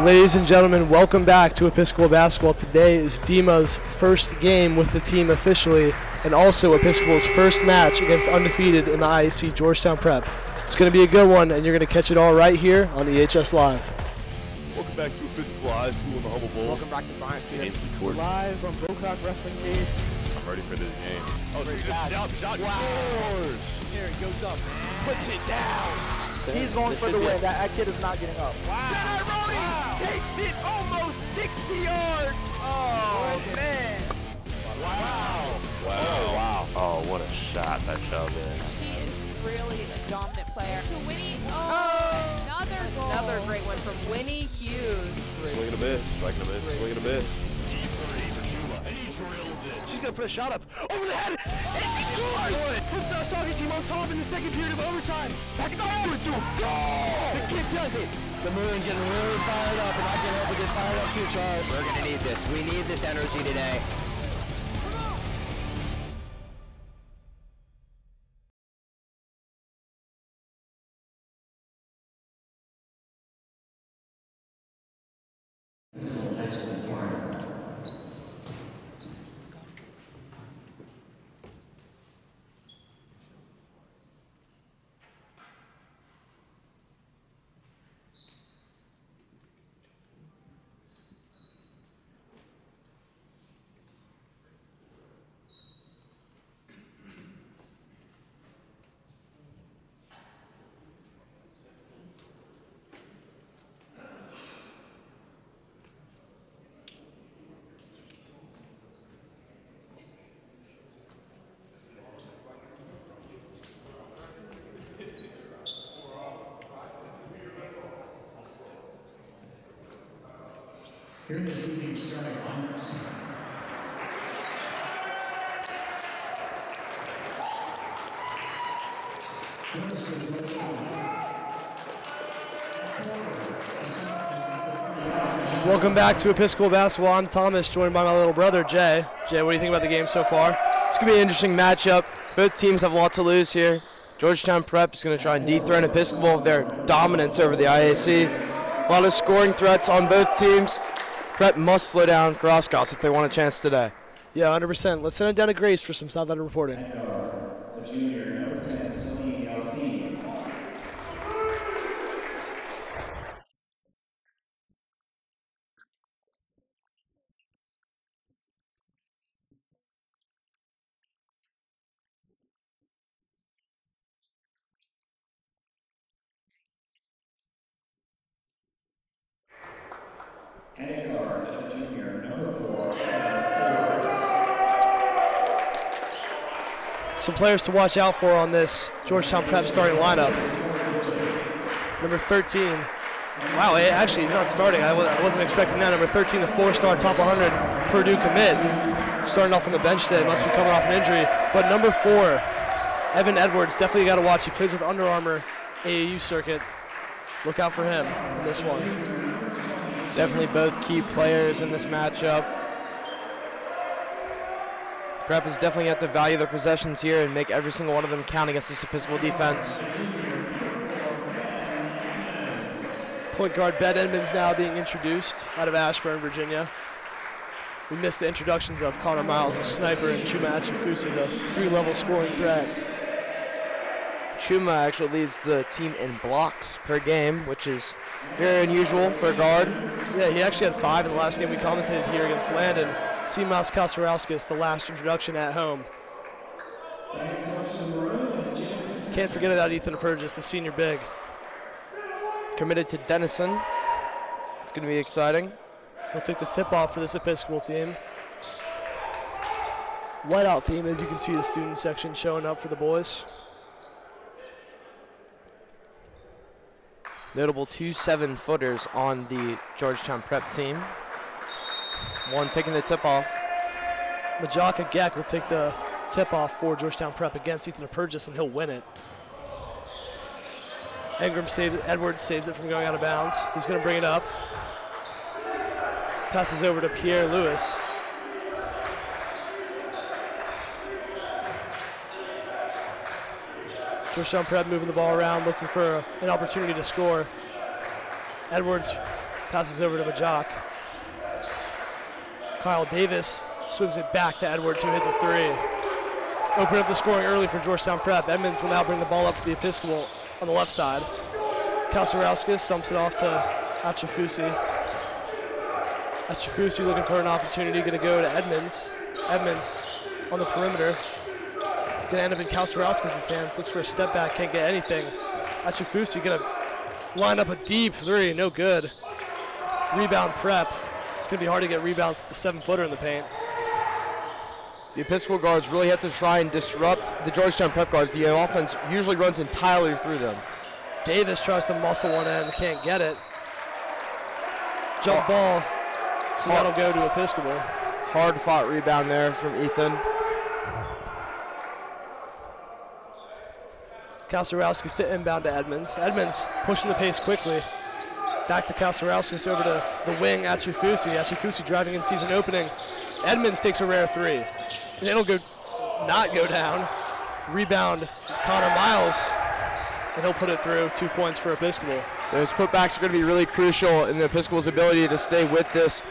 Ladies and gentlemen, welcome back to Episcopal Basketball. Today is Dima's first game with the team officially, and also Episcopal's first match against undefeated in the IAC Georgetown Prep. It's going to be a good one, and you're going to catch it all right here on EHS Live. Welcome back to Episcopal High School in the Humble Bowl. Welcome back to Bryant Field. We're live from Bocock Wrestling Cage. I'm ready for this game. Oh, Great shot. Wow. Here it goes up, puts it down. He's going for the win. That kid is not getting up. Wow. Takes it almost 60 yards. Oh, man. Wow. Oh, what a shot that shot there. She is really a dominant player. To Winnie, another goal. Another great one from Winnie Hughes. Swing and a miss, striking a miss, swing and a miss. She's going to put a shot up over the head, and she scores! Puts the soccer team on top in the second period of overtime. Back over to goal! The kid does it. The moon getting really fired up, and I can help it get fired up too, Charles. We're going to need this. We need this energy today. Here are this evening's starting lineups. Welcome back to Episcopal Basketball. I'm Thomas, joined by my little brother, Jay. Jay, what do you think about the game so far? It's going to be an interesting matchup. Both teams have a lot to lose here. Georgetown Prep is going to try and dethrone Episcopal with their dominance over the IAC. A lot of scoring threats on both teams. Prep must slow down Grosskos if they want a chance today. Yeah, 100%. Let's send it down to Grace for some South End reporting. The junior, number 10, Sunny Alcine. And guard, the junior, number 4, Some players to watch out for on this Georgetown Prep starting lineup. Number 13. Wow, actually he's not starting. I wasn't expecting that. Number 13, the 4-star top 100 Purdue commit. Starting off on the bench today, must be coming off an injury. But number 4, Evan Edwards, definitely got to watch. He plays with Under Armour AAU circuit. Look out for him in this one. Definitely both key players in this matchup. Prep is definitely going to have to value their possessions here and make every single one of them count against this Episcopal defense. Point guard Ben Edmonds now being introduced out of Ashburn, Virginia. We missed the introductions of Connor Miles, the sniper, and Chuma Achifusi, the 3-level scoring threat. Chuma actually leads the team in blocks per game, which is very unusual for a guard. Yeah, he actually had 5 in the last game we commentated here against Landon. Simas Kasarauskas, the last introduction at home. Can't forget about Ethan Purgis, the senior big. Committed to Denison. It's going to be exciting. He'll take the tip-off for this Episcopal team. Whiteout theme, as you can see the student section showing up for the boys. Notable 2 7-footers on the Georgetown Prep team. One taking the tip-off. Majaka Gek will take the tip-off for Georgetown Prep against Ethan Purgis, and he'll win it. Edwards saves it from going out of bounds. He's going to bring it up. Passes over to Pierre Lewis. Georgetown Prep moving the ball around, looking for an opportunity to score. Edwards Passes over to Majok. Kyle Davis swings it back to Edwards, who hits a three. Open up the scoring early for Georgetown Prep. Edmonds will now bring the ball up for the Episcopal on the left side. Kasarauskas dumps it off to Achifusi. Achifusi looking for an opportunity, going to go to Edmonds. Edmonds on the perimeter. Going to end up in Kasarauskas' hands. Looks for a step back, can't get anything. Achifusi going to line up a deep three, no good. Rebound Prep. It's going to be hard to get rebounds with the 7-footer in the paint. The Episcopal guards really have to try and disrupt the Georgetown Prep guards. The offense usually runs entirely through them. Davis tries to muscle one in, can't get it. Jump ball, so that'll go to Episcopal. Hard fought rebound there from Ethan. Kasarauskas to inbound to Edmonds. Edmonds pushing the pace quickly. Back to Kasarauskas over to the wing, Achifusi. Achifusi driving in, sees an opening. Edmonds takes a rare three. And it'll not go down. Rebound, Connor Miles. And he'll put it through. 2 points for Episcopal. Those putbacks are going to be really crucial in the Episcopal's ability to stay with this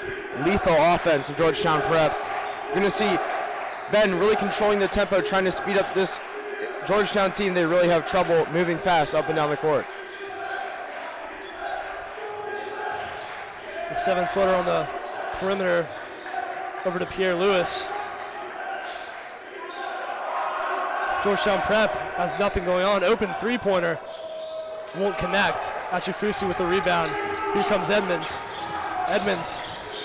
lethal offense of Georgetown Prep. You're going to see Ben really controlling the tempo, trying to speed up this Georgetown team. They really have trouble moving fast up and down the court. The 7-footer on the perimeter over to Pierre Lewis. Georgetown Prep has nothing going on. Open three-pointer. Won't connect. Achifusi with the rebound. Here comes Edmonds. Edmonds,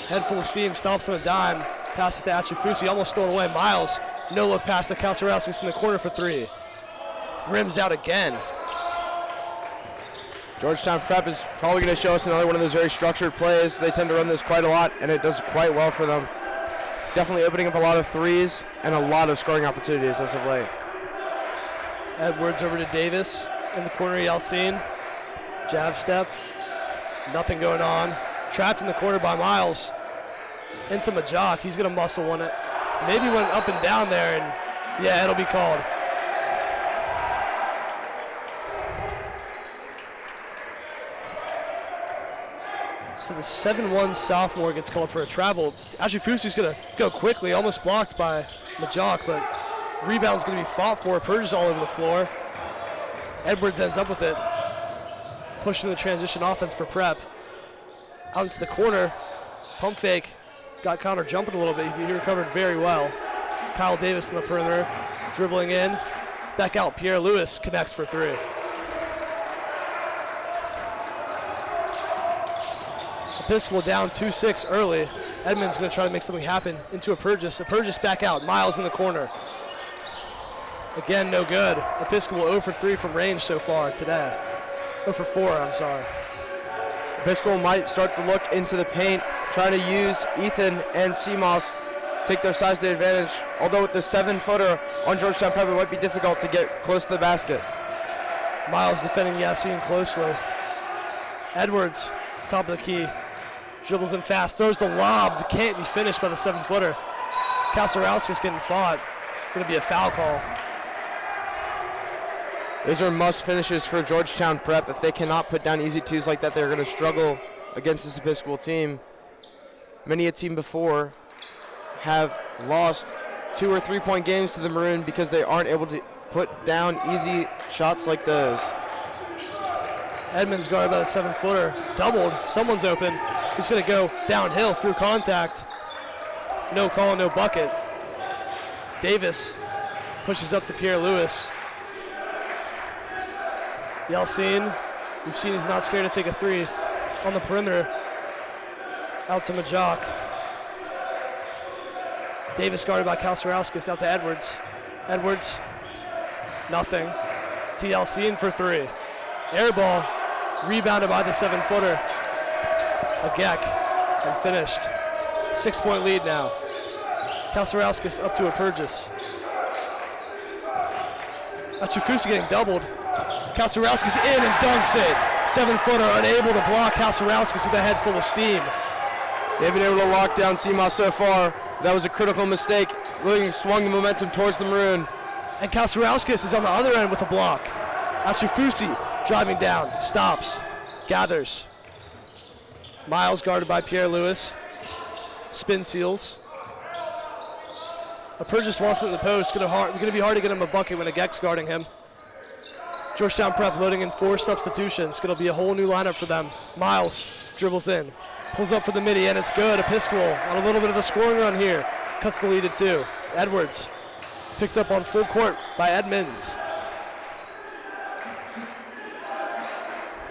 head full of steam, stomps on a dime. Passes to Achifusi, almost stolen away. Miles, no look pass to Kasarauskas in the corner for three. Rims out again. Georgetown Prep is probably going to show us another one of those very structured plays. They tend to run this quite a lot, and it does quite well for them. Definitely opening up a lot of threes and a lot of scoring opportunities as of late. Edwards over to Davis in the corner. Yeltsin, jab step, nothing going on. Trapped in the corner by Miles. Into Majok, he's going to muscle one. Maybe went up and down there, and yeah, it'll be called. So the 7-1 sophomore gets called for a travel. Achifusi's going to go quickly, almost blocked by Majok, but rebound's going to be fought for. Purges all over the floor. Edwards ends up with it. Pushing the transition offense for Prep. Out into the corner. Pump fake. Got Connor jumping a little bit. He recovered very well. Kyle Davis in the perimeter. Dribbling in. Back out. Pierre Lewis connects for three. Episcopal down 2-6 early. Edmonds going to try to make something happen into a Purges. A Purges back out. Miles in the corner. Again, no good. Episcopal 0 for 3 from range so far today. 0 for 4, I'm sorry. Episcopal might start to look into the paint, trying to use Ethan and CMOS, take their size to the advantage. Although with the 7-footer on Georgetown Prep, it might be difficult to get close to the basket. Miles defending Yassin closely. Edwards, top of the key. Dribbles in fast, throws the lob, can't be finished by the 7-footer. Kasarauskas getting fought. Going to be a foul call. Those are must finishes for Georgetown Prep. If they cannot put down easy twos like that, they're going to struggle against this Episcopal team. Many a team before have lost 2 or 3 point games to the Maroon because they aren't able to put down easy shots like those. Edmonds guarded by the 7-footer. Doubled. Someone's open. He's going to go downhill through contact. No call, no bucket. Davis pushes up to Pierre Lewis. Yeltsin, we've seen he's not scared to take a three on the perimeter. Out to Majok. Davis guarded by Kasarauskas, out to Edwards. Edwards, nothing. To Yeltsin for three. Air ball, rebounded by the 7-footer. A Geck, and finished. 6-point lead now. Kasarauskas up to a Purges. Achifusi getting doubled. Kasarauskas in and dunks it. 7-footer unable to block Kasarauskas with a head full of steam. They've been able to lock down CMOS so far. That was a critical mistake. Really swung the momentum towards the Maroon. And Kasarauskas is on the other end with a block. Achifusi driving down, stops, gathers. Miles guarded by Pierre Lewis. Spin seals. Purchase wants it in the post. Going to be hard to get him a bucket when a Geck's guarding him. Georgetown Prep loading in 4 substitutions. Going to be a whole new lineup for them. Miles dribbles in. Pulls up for the midi, and it's good. Episcopal on a little bit of a scoring run here. Cuts the lead to 2. Edwards picked up on full court by Edmonds.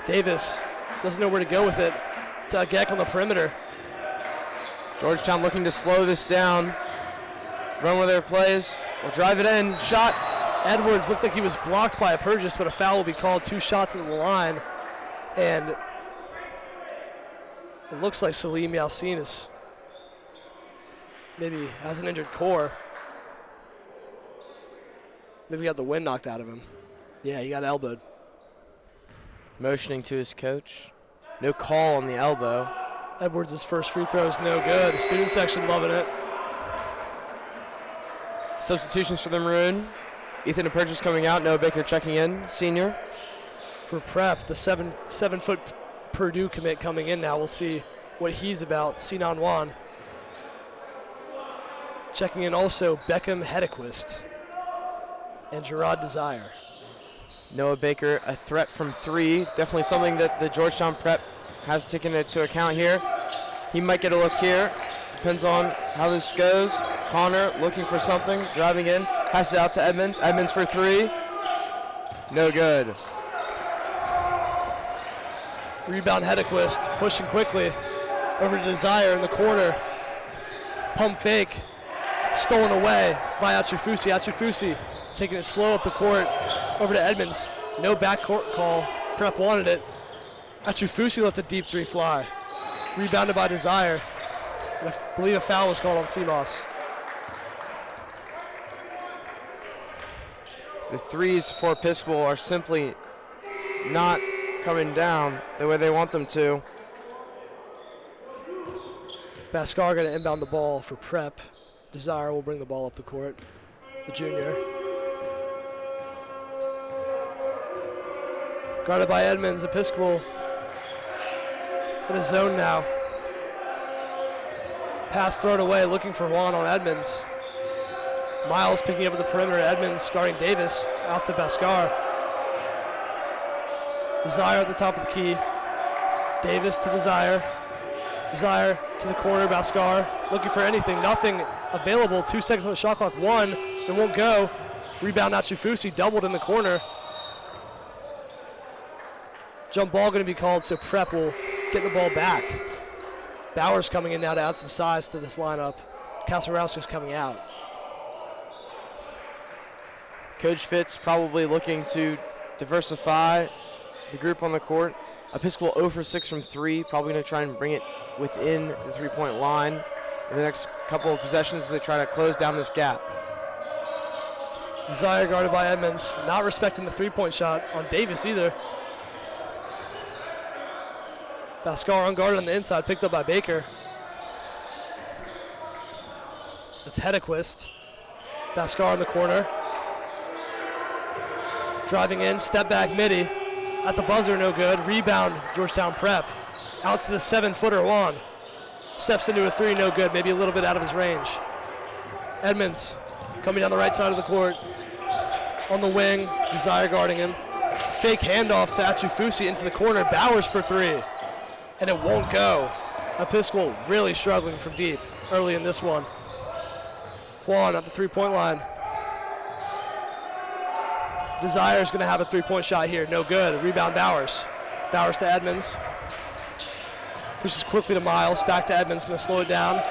Davis doesn't know where to go with it. To Geck on the perimeter. Georgetown looking to slow this down. Run with their plays. We'll drive it in. Shot. Edwards looked like he was blocked by a Purchase, but a foul will be called. 2 shots into the line. And it looks like Salim Yassin is maybe has an injured core. Maybe got the wind knocked out of him. Yeah, he got elbowed. Motioning to his coach. No call on the elbow. Edwards' first free throw is no good. The student section loving it. Substitutions for the Maroon. Ethan Purchase coming out. Noah Baker checking in. Senior. For Prep, the 7-foot Purdue commit coming in now. We'll see what he's about. Sinan Wan. Checking in also Beckham Hedequist and Gerard Desire. Noah Baker, a threat from 3. Definitely something that the Georgetown Prep has taken into account here. He might get a look here. Depends on how this goes. Connor looking for something, driving in. Passes it out to Edmonds. Edmonds for 3. No good. Rebound Hedequist pushing quickly over to Desire in the corner. Pump fake. Stolen away by Achufusi. Achufusi taking it slow up the court over to Edmonds. No backcourt call. Prep wanted it. Achufusi lets a deep 3 fly. Rebounded by Desire. And I believe a foul was called on Seamoss. The 3s for Episcopal are simply not coming down the way they want them to. Bhaskar going to inbound the ball for Prep. Desire will bring the ball up the court. The junior. Guarded by Edmonds. Episcopal in a zone now. Pass thrown away, looking for Juan on Edmonds. Miles picking up at the perimeter. Edmonds guarding Davis. Out to Bhaskar. Desire at the top of the key. Davis to Desire. Desire to the corner. Bhaskar looking for anything. Nothing available. 2 seconds on the shot clock. 1. It won't go. Rebound Achufusi. Doubled in the corner. Jump ball going to be called, so Prep will get the ball back. Bowers coming in now to add some size to this lineup. Kasarowski's coming out. Coach Fitz probably looking to diversify the group on the court. Episcopal 0 for 6 from 3, probably going to try and bring it within the 3-point line in the next couple of possessions as they try to close down this gap. Desire guarded by Edmonds, not respecting the 3-point shot on Davis either. Bhaskar unguarded on the inside, picked up by Baker. That's Hedequist. Bhaskar in the corner. Driving in, step back midi. At the buzzer, no good. Rebound, Georgetown Prep. Out to the 7-footer, Juan. Steps into a 3, no good. Maybe a little bit out of his range. Edmonds coming down the right side of the court. On the wing, Desire guarding him. Fake handoff to Achufusi into the corner. Bowers for 3. And it won't go. Episcopal really struggling from deep early in this one. Juan at the 3-point line. Desire's going to have a 3-point shot here. No good. Rebound Bowers. Bowers to Edmonds. Pushes quickly to Miles. Back to Edmonds. Going to slow it down.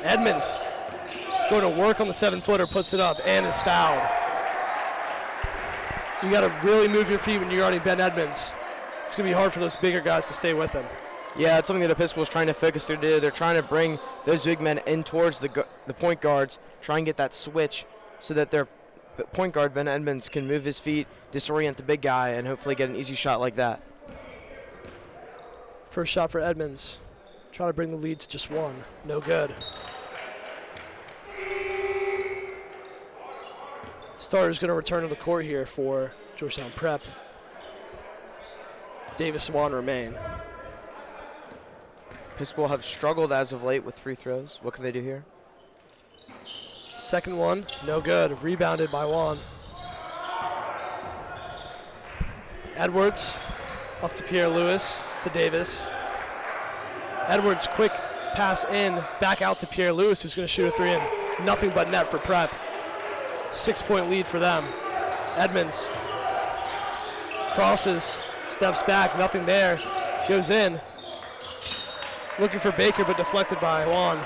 Edmonds going to work on the 7-footer. Puts it up and is fouled. You got to really move your feet when you're guarding Ben Edmonds. It's going to be hard for those bigger guys to stay with him. Yeah, it's something that Episcopal is trying to focus to do. They're trying to bring those big men in towards the point guards, try and get that switch so that their point guard, Ben Edmonds, can move his feet, disorient the big guy, and hopefully get an easy shot like that. First shot for Edmonds. Trying to bring the lead to just 1. No good. Starter's going to return to the court here for Georgetown Prep. Davis and Juan remain. Episcopal have struggled as of late with free throws. What can they do here? Second one, no good. Rebounded by Juan. Edwards, off to Pierre Lewis, to Davis. Edwards, quick pass in, back out to Pierre Lewis, who's going to shoot a three, and nothing but net for Prep. 6-point lead for them. Edmonds crosses, steps back, nothing there, goes in. Looking for Baker, but deflected by Juan.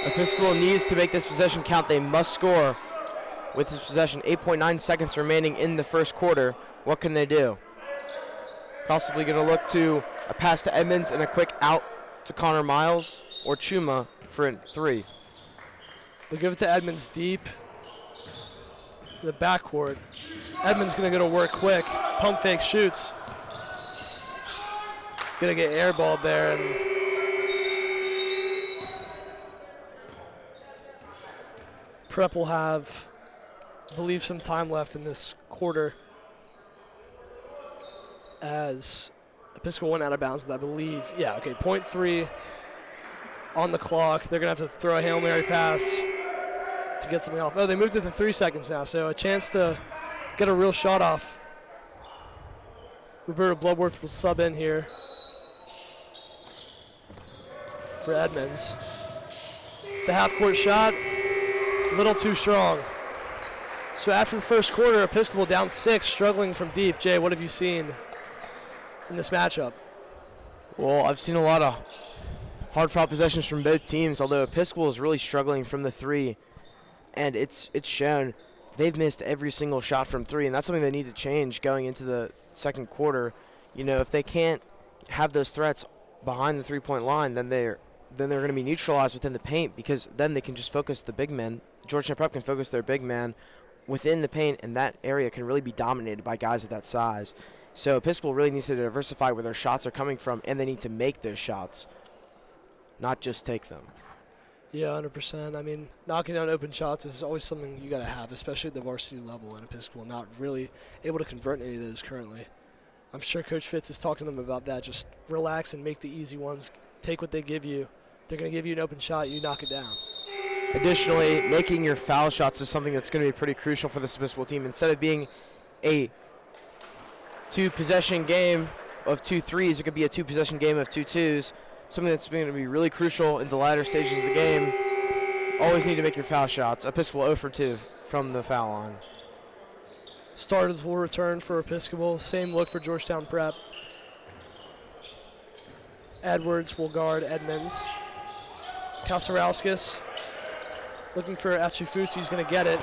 Episcopal needs to make this possession count. They must score with this possession. 8.9 seconds remaining in the first quarter. What can they do? Possibly going to look to a pass to Edmonds and a quick out to Connor Miles or Chuma for a three. They'll give it to Edmonds deep in the backcourt. Edmonds going to go to work quick. Pump fake shoots. Going to get airballed there. And Prep will have, I believe, some time left in this quarter as Episcopal went out of bounds, I believe. Yeah, okay, 0.3 on the clock. They're going to have to throw a Hail Mary pass to get something off. Oh, they moved it to 3 seconds now, so a chance to get a real shot off. Roberto Bloodworth will sub in here for Edmonds. The half-court shot, a little too strong. So after the first quarter, Episcopal down 6, struggling from deep. Jay, what have you seen in this matchup? Well, I've seen a lot of hard-fought possessions from both teams, although Episcopal is really struggling from the three, and it's shown. They've missed every single shot from three, and that's something they need to change going into the second quarter. You know, if they can't have those threats behind the three-point line, then they're going to be neutralized within the paint, because then they can just focus the big men. Georgetown Prep can focus their big man within the paint, and that area can really be dominated by guys of that size. So Episcopal really needs to diversify where their shots are coming from, and they need to make those shots, not just take them. Yeah, 100%. I mean, knocking down open shots is always something you got to have, especially at the varsity level, and Episcopal not really able to convert any of those currently. I'm sure Coach Fitz is talking to them about that. Just relax and make the easy ones. Take what they give you. They're going to give you an open shot, you knock it down. Additionally, making your foul shots is something that's going to be pretty crucial for this Episcopal team. Instead of being a two-possession game of 2 threes, it could be a two-possession game of 2 twos. Something that's going to be really crucial in the latter stages of the game. Always need to make your foul shots. Episcopal 0 for 2 from the foul line. Starters will return for Episcopal. Same look for Georgetown Prep. Edwards will guard Edmonds. Kasarauskas looking for Achifusi. He's going to get it.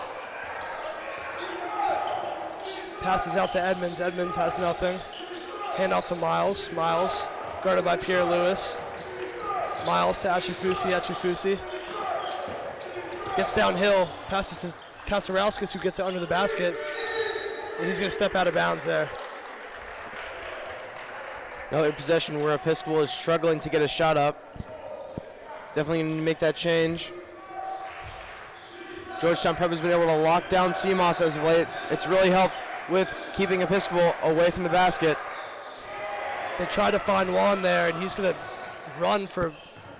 Passes out to Edmonds. Edmonds has nothing. Hand off to Miles. Miles guarded by Pierre Lewis. Miles to Achifusi. Achifusi gets downhill. Passes to Kasarauskas, who gets it under the basket. And he's going to step out of bounds there. Another possession where Episcopal is struggling to get a shot up. Definitely going to make that change. Georgetown Prep has been able to lock down CMOS as of late. It's really helped with keeping Episcopal away from the basket. They try to find Juan there, and he's going to run for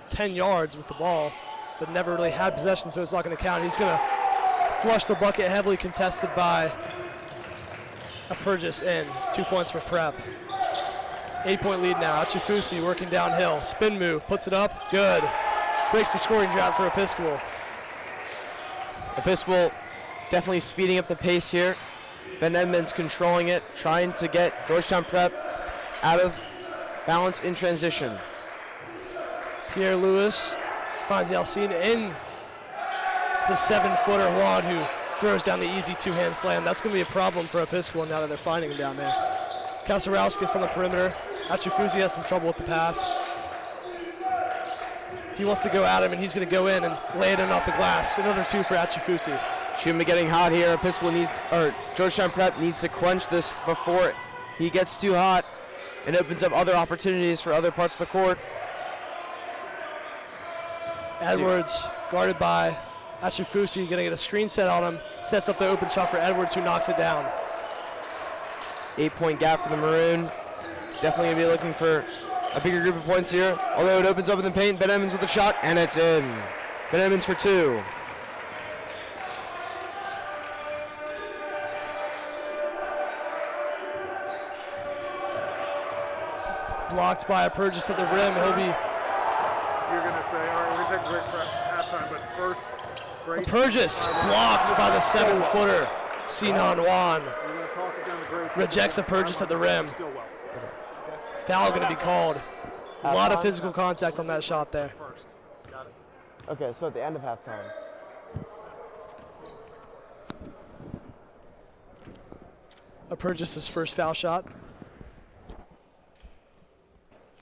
10 yards with the ball, but never really had possession, so it's not going to count. He's going to flush the bucket, heavily contested by Purgis in. 2 points for Prep. 8-point lead now. Achifusi working downhill. Spin move, puts it up. Good. Breaks the scoring drought for Episcopal. Episcopal definitely speeding up the pace here. Ben Edmonds controlling it, trying to get Georgetown Prep out of balance in transition. Pierre Lewis finds Yalcin in. It's the 7-footer Juan who throws down the easy two-hand slam. That's going to be a problem for Episcopal now that they're finding him down there. Kasarauskas on the perimeter. Achifusi has some trouble with the pass. He wants to go at him, and he's going to go in and lay it in off the glass. Another 2 for Achifusi. Chuma getting hot here. Episcopal needs, or Georgetown Prep needs to quench this before he gets too hot and opens up other opportunities for other parts of the court. Edwards guarded by Achifusi, going to get a screen set on him. Sets up the open shot for Edwards, who knocks it down. 8-point gap for the Maroon. Definitely going to be looking for a bigger group of points here. Although it opens up in the paint, Ben Edmonds with a shot, and it's in. Ben Edmonds for 2. Blocked by a Purchase at the rim. He'll be You're going to say, all right, we're going to take a break for halftime, but first, great. Purchase blocked by the 7-footer. Sinan Wan We're going to toss it down to Grace. rejects a Purchase at the rim. Still well. Foul going to be called. A lot of physical contact on that shot there. First. Got it. Okay, so at the end of halftime. A Purchase's first foul shot.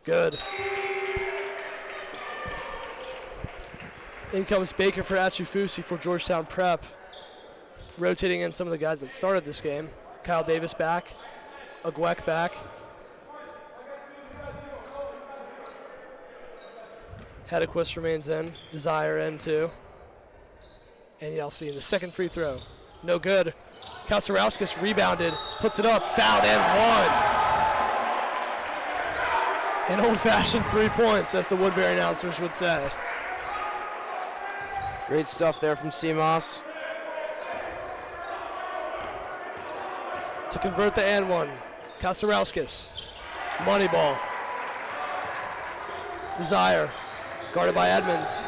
Good. In comes Baker for Achufusi for Georgetown Prep. Rotating in some of the guys that started this game. Kyle Davis back. Agwek back. Hedquist remains in. Desire in too. And Yeltsin, the second free throw. No good. Kasarauskas rebounded, puts it up, fouled, and one. An old-fashioned 3 points, as the Woodbury announcers would say. Great stuff there from CMOS. To convert the and one, Kasarauskas, money ball. Desire, guarded by Edmonds.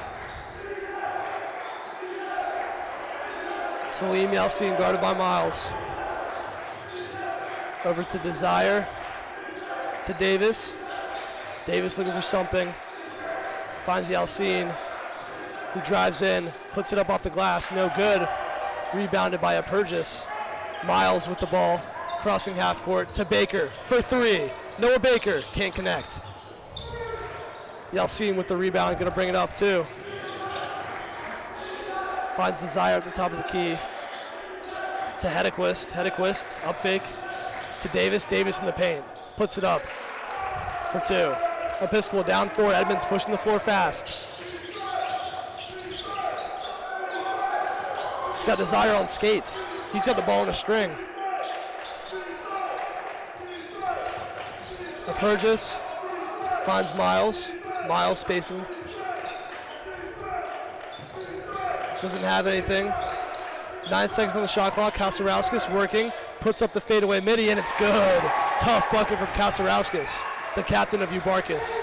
Salim Yeltsin guarded by Miles. Over to Desire, to Davis. Davis looking for something. Finds Yeltsin, who drives in, puts it up off the glass, no good. Rebounded by a Purchase. Miles with the ball, crossing half court to Baker for 3. Noah Baker can't connect. Yeltsin with the rebound, gonna bring it up too. Finds Desire at the top of the key. To Hedquist. Hedquist, up fake. To Davis. Davis in the paint. Puts it up for 2. Episcopal down 4. Edmonds pushing the floor fast. He's got Desire on skates. He's got the ball in a string. A Purchase finds Miles. Miles spacing. Doesn't have anything. 9 seconds on the shot clock. Kasarauskas working. Puts up the fadeaway midi, and it's good. Tough bucket from Kasarauskas, the captain of Ubarkas.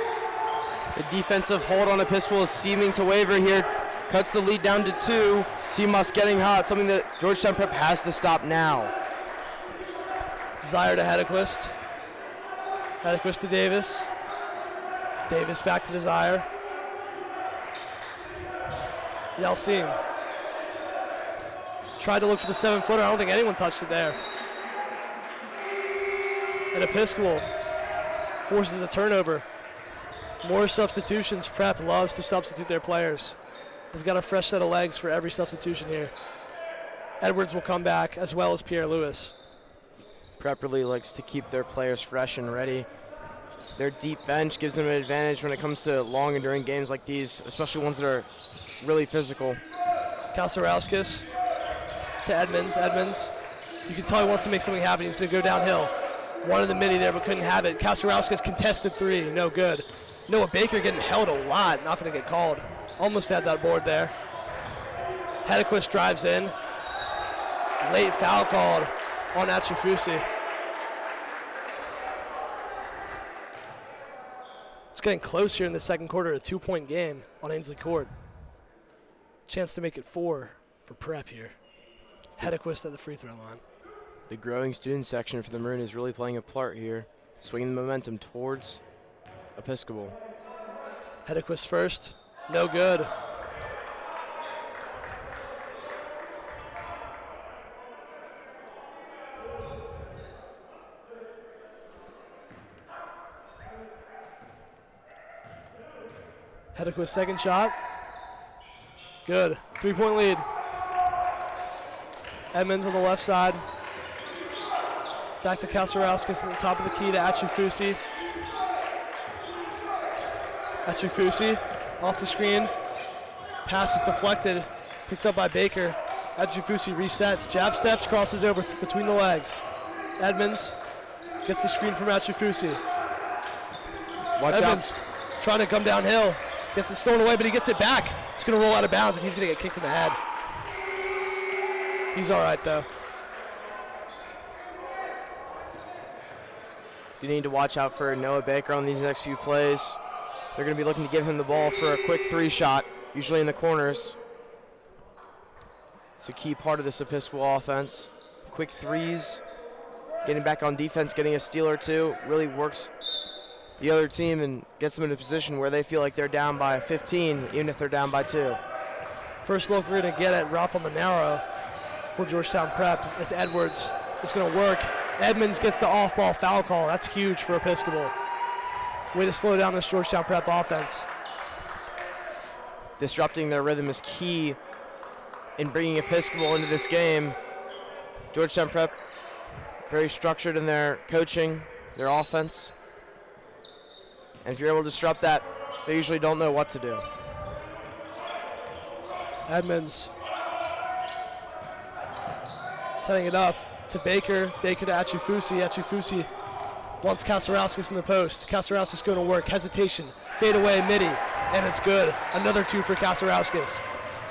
The defensive hold on Episcopal is seeming to waver here. Cuts the lead down to 2. CMOS getting hot, something that Georgetown Prep has to stop now. Desire to Hedquist. Hedquist to Davis. Davis back to Desire. Yeltsin. Tried to look for the 7-footer. I don't think anyone touched it there. And Episcopal forces a turnover. More substitutions. Prep loves to substitute their players. They've got a fresh set of legs for every substitution here. Edwards will come back, as well as Pierre Lewis. Prep really likes to keep their players fresh and ready. Their deep bench gives them an advantage when it comes to long enduring games like these, especially ones that are really physical. Kasarauskas to Edmonds. Edmonds, you can tell he wants to make something happen. He's going to go downhill. One in the midi there, but couldn't have it. Kasarauskas contested 3, no good. Noah Baker getting held a lot, not going to get called. Almost had that board there. Hedquist drives in. Late foul called on Achufusi. It's getting close here in the second quarter, a 2-point game on Ainsley Court. Chance to make it 4 for Prep here. Hedquist at the free throw line. The growing student section for the Maroon is really playing a part here, swinging the momentum towards Episcopal. Hedquist first, no good. Hedquist second shot. Good. 3-point lead. Edmonds on the left side. Back to Kasarauskas at the top of the key to Achufusi. Achufusi off the screen. Pass is deflected. Picked up by Baker. Achufusi resets. Jab steps, crosses over between the legs. Edmonds gets the screen from Achufusi. Watch Edmonds trying to come downhill. Gets it stolen away, but he gets it back. It's going to roll out of bounds, and he's going to get kicked in the head. He's all right, though. You need to watch out for Noah Baker on these next few plays. They're going to be looking to give him the ball for a quick 3 shot, usually in the corners. It's a key part of this Episcopal offense. Quick 3s, getting back on defense, getting a steal or two, really works the other team and gets them in a position where they feel like they're down by 15, even if they're down by 2. First look we're going to get at Rafa Monaro for Georgetown Prep as Edwards is going to work. Edmonds gets the off-ball foul call. That's huge for Episcopal. Way to slow down this Georgetown Prep offense. Disrupting their rhythm is key in bringing Episcopal into this game. Georgetown Prep, very structured in their coaching, their offense. And if you're able to disrupt that, they usually don't know what to do. Edmonds setting it up to Baker. Baker to Achufusi. Achufusi wants Kasarauskas in the post. Kasarauskas going to work. Hesitation. Fade away midi. And it's good. Another 2 for Kasarauskas,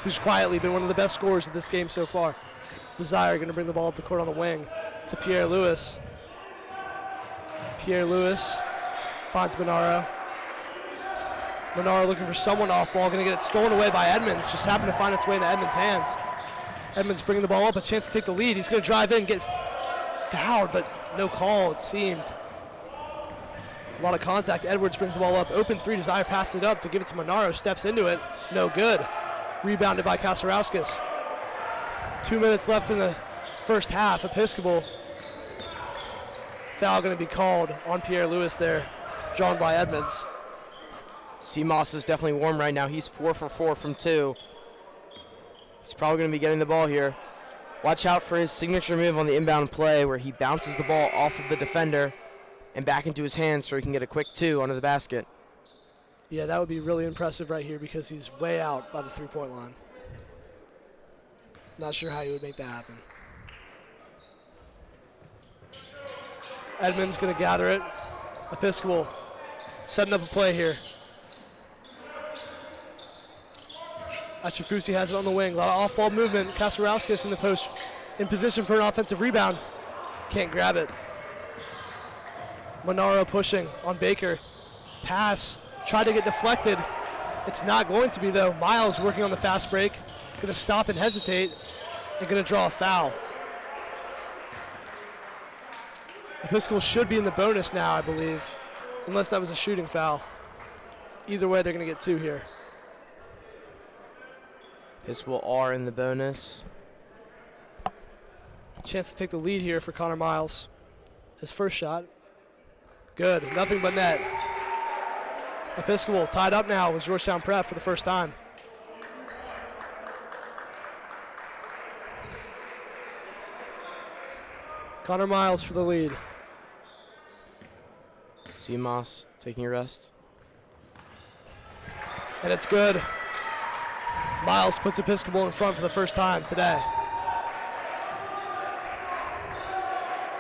who's quietly been one of the best scorers of this game so far. Desire going to bring the ball up the court on the wing to Pierre Lewis. Pierre Lewis finds Monaro. Monaro looking for someone off ball, going to get it stolen away by Edmonds. Just happened to find its way into Edmonds' hands. Edmonds bringing the ball up, a chance to take the lead. He's going to drive in, get fouled, but no call, it seemed. A lot of contact. Edwards brings the ball up. Open 3, Desire passes it up to give it to Monaro. Steps into it. No good. Rebounded by Kasarauskas. 2 minutes left in the first half. Episcopal. Foul going to be called on Pierre Lewis there, drawn by Edmonds. Seamoss is definitely warm right now. He's 4 for 4 from 2. He's probably going to be getting the ball here. Watch out for his signature move on the inbound play where he bounces the ball off of the defender and back into his hands so he can get a quick 2 under the basket. Yeah, that would be really impressive right here because he's way out by the 3-point line. Not sure how he would make that happen. Edmonds going to gather it. Episcopal setting up a play here. Achufusi has it on the wing. A lot of off-ball movement. Kasarauskas in the post in position for an offensive rebound. Can't grab it. Monaro pushing on Baker. Pass. Tried to get deflected. It's not going to be, though. Miles working on the fast break. Going to stop and hesitate and going to draw a foul. Episcopal should be in the bonus now, I believe, unless that was a shooting foul. Either way, they're going to get 2 here. Episcopal are in the bonus. Chance to take the lead here for Connor Miles. His first shot. Good. Nothing but net. Episcopal tied up now with Georgetown Prep for the first time. Connor Miles for the lead. Seamoss taking a rest. And it's good. Miles puts Episcopal in front for the first time today.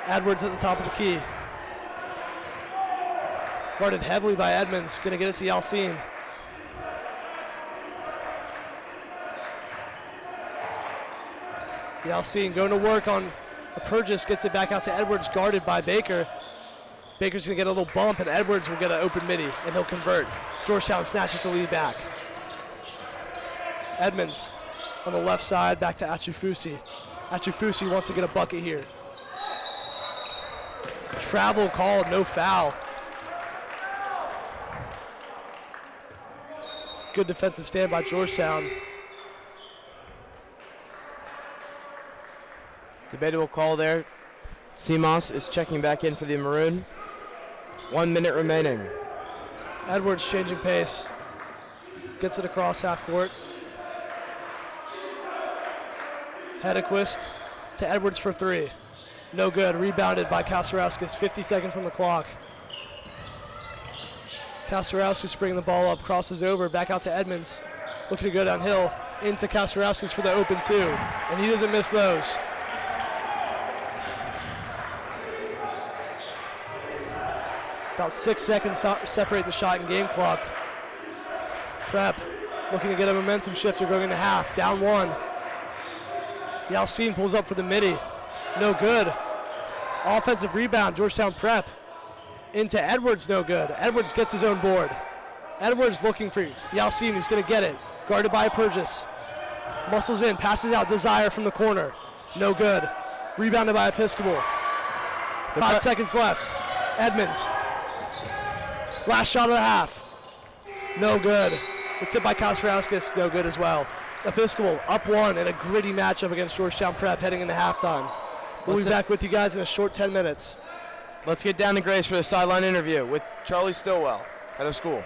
Edwards at the top of the key. Guarded heavily by Edmonds. Going to get it to Yalcin. Yalcin going to work on Purgis. Gets it back out to Edwards, guarded by Baker. Baker's going to get a little bump, and Edwards will get an open midi, and he'll convert. Georgetown snatches the lead back. Edmonds on the left side, back to Achufusi. Achufusi wants to get a bucket here. Travel called, no foul. Good defensive stand by Georgetown. Debatable call there. Seamoss is checking back in for the Maroon. 1 minute remaining. Edwards changing pace. Gets it across half court. Hedequist to Edwards for 3. No good. Rebounded by Kasarauskas. 50 seconds on the clock. Kasarauskas bringing the ball up. Crosses over. Back out to Edmonds. Looking to go downhill. Into Kasarauskas for the open 2. And he doesn't miss those. About 6 seconds separate the shot and game clock. Prep looking to get a momentum shifter going into half. Down 1. Yalcin pulls up for the midi. No good. Offensive rebound, Georgetown Prep. Into Edwards, no good. Edwards gets his own board. Edwards looking for Yalcin, who's going to get it. Guarded by Purchase. Muscles in, passes out Desire from the corner. No good. Rebounded by Episcopal. 5 seconds left. Edmonds. Last shot of the half. No good. The tip by Kosfrauskas, no good as well. Episcopal up 1 in a gritty matchup against Georgetown Prep heading into halftime. We'll be back with you guys in a short 10 minutes. Let's get down to Grace for the sideline interview with Charlie Stillwell, head of school.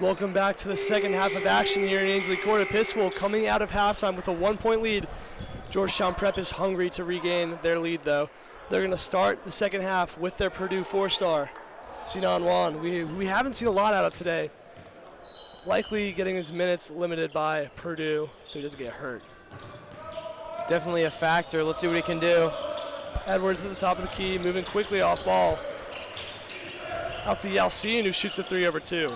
Welcome back to the second half of action here in Ainsley Court. Episcopal coming out of halftime with a 1-point lead. Georgetown Prep is hungry to regain their lead, though. They're going to start the second half with their Purdue 4-star, Sinan Wan. We haven't seen a lot out of today. Likely getting his minutes limited by Purdue so he doesn't get hurt. Definitely a factor. Let's see what he can do. Edwards at the top of the key, moving quickly off ball. Out to Yalcin, who shoots a 3 over 2.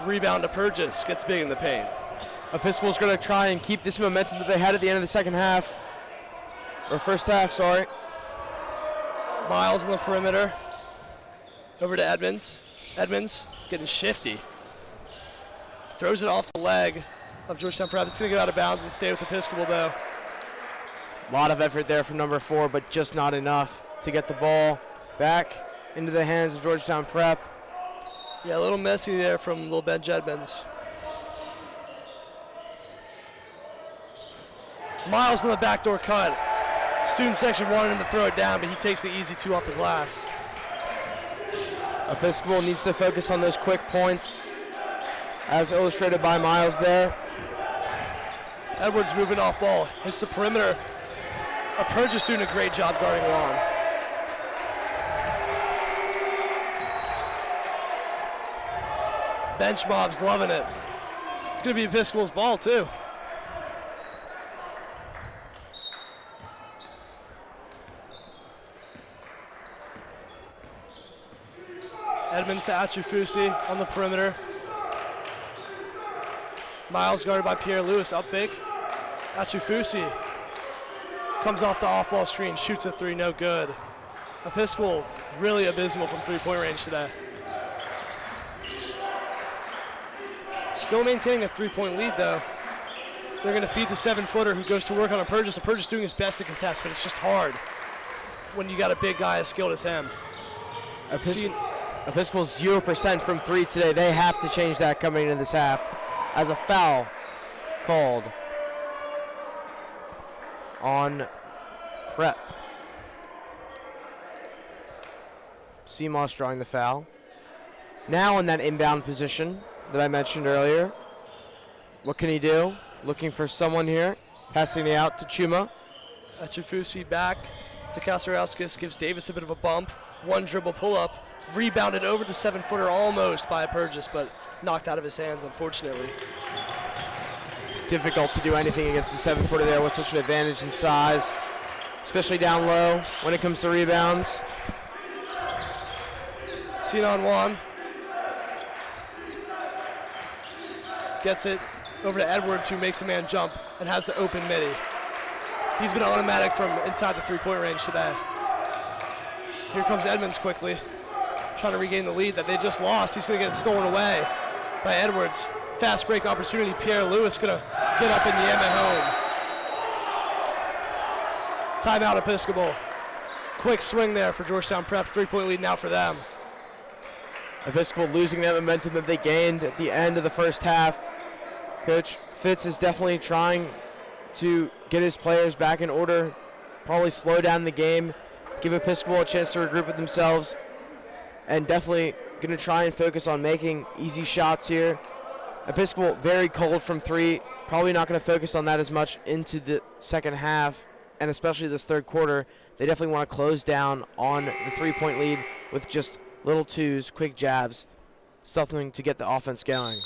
Rebound to Purchase, gets big in the paint. Episcopal's going to try and keep this momentum that they had at the end of the second half. Or first half, sorry. Miles on the perimeter. Over to Edmonds. Edmonds getting shifty. Throws it off the leg of Georgetown Prep. It's going to go out of bounds and stay with Episcopal, though. A lot of effort there from number 4, but just not enough to get the ball back into the hands of Georgetown Prep. Yeah, a little messy there from little Benj Edmonds. Miles on the backdoor cut. Student section wanted him to throw it down, but he takes the easy 2 off the glass. Episcopal needs to focus on those quick points, as illustrated by Miles there. Edwards moving off ball, hits the perimeter. Purchase doing a great job guarding Juan. Bench mob's loving it. It's going to be Episcopal's ball, too. Edmonds to Achufusi on the perimeter. Miles guarded by Pierre Lewis, up fake. Achufusi comes off the off-ball screen, shoots a 3, no good. Episcopal really abysmal from three-point range today. Still maintaining a 3-point lead, though. They're going to feed the 7-footer who goes to work on a Purchase. Purchase doing his best to contest, but it's just hard when you got a big guy as skilled as him. Episcopal's 0% from 3 today. They have to change that coming into this half, as a foul called on Prep. Seamoss drawing the foul. Now in that inbound position that I mentioned earlier. What can he do? Looking for someone here. Passing it out to Chuma. Achufusi back to Kasarauskas, gives Davis a bit of a bump. 1 dribble pull-up. Rebounded over the 7-footer almost by Purchase, but knocked out of his hands, unfortunately. Difficult to do anything against the 7-footer there with such an advantage in size, especially down low when it comes to rebounds. Sinan Wan gets it over to Edwards, who makes a man jump and has the open midi. He's been automatic from inside the 3-point range today. Here comes Edmonds quickly, trying to regain the lead that they just lost. He's going to get it stolen away by Edwards. Fast break opportunity. Pierre Lewis going to get up in the M at home. Timeout Episcopal. Quick swing there for Georgetown Prep. 3-point lead now for them. Episcopal losing that momentum that they gained at the end of the first half. Coach Fitz is definitely trying to get his players back in order, probably slow down the game, give Episcopal a chance to regroup with themselves, and definitely going to try and focus on making easy shots here. Episcopal very cold from 3, probably not going to focus on that as much into the second half, and especially this third quarter. They definitely want to close down on the 3-point lead with just little 2s, quick jabs, something to get the offense going.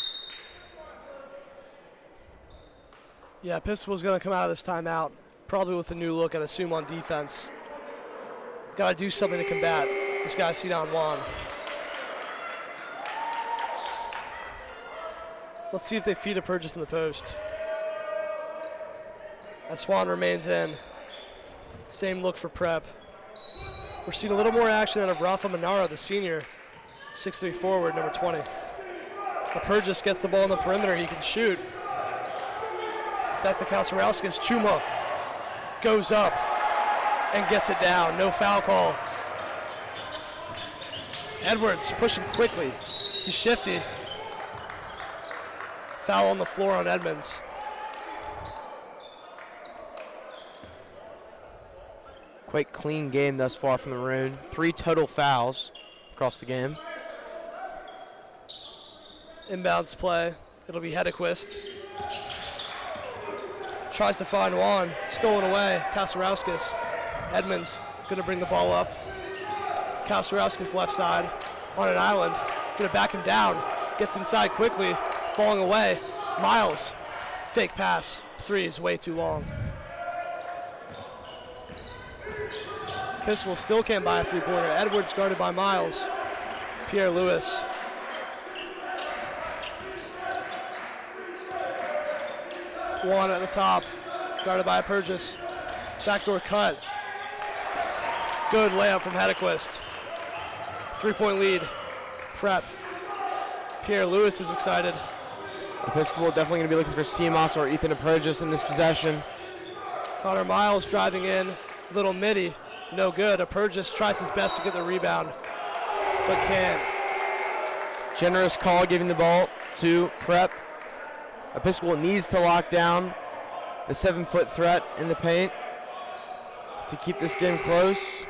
Yeah, Episcopal's going to come out of this timeout, probably with a new look, I'd assume, on defense. Got to do something to combat this guy, Sinan Wan. Let's see if they feed a Purchase in the post. As Swan remains in. Same look for Prep. We're seeing a little more action out of Rafa Manara, the senior, 6'3" forward, number 20. Purchase gets the ball on the perimeter. He can shoot. Back to Kasarauskas. Chuma goes up and gets it down. No foul call. Edwards pushing quickly. He's shifty. Foul on the floor on Edmonds. Quite clean game thus far from the Maroon. 3 total fouls across the game. Inbounds play. It'll be Hedequist. Tries to find Juan. Stolen away. Kasarauskas. Edmonds going to bring the ball up. Kasarauskas left side on an island. Going to back him down. Gets inside quickly. Falling away. Miles. Fake pass. Three is way too long. Episcopal still can't buy a three-pointer. Edwards guarded by Miles. Pierre Lewis. One at the top, guarded by Purgis. Backdoor cut. Good layup from Hedequist. 3-point lead. Prep. Pierre Lewis is excited. Episcopal definitely going to be looking for Seamoss or Ethan Purgis in this possession. Connor Miles driving in. Little midi. No good. Purgis tries his best to get the rebound, but can't. Generous call giving the ball to Prep. Episcopal needs to lock down the 7-foot threat in the paint to keep this game close.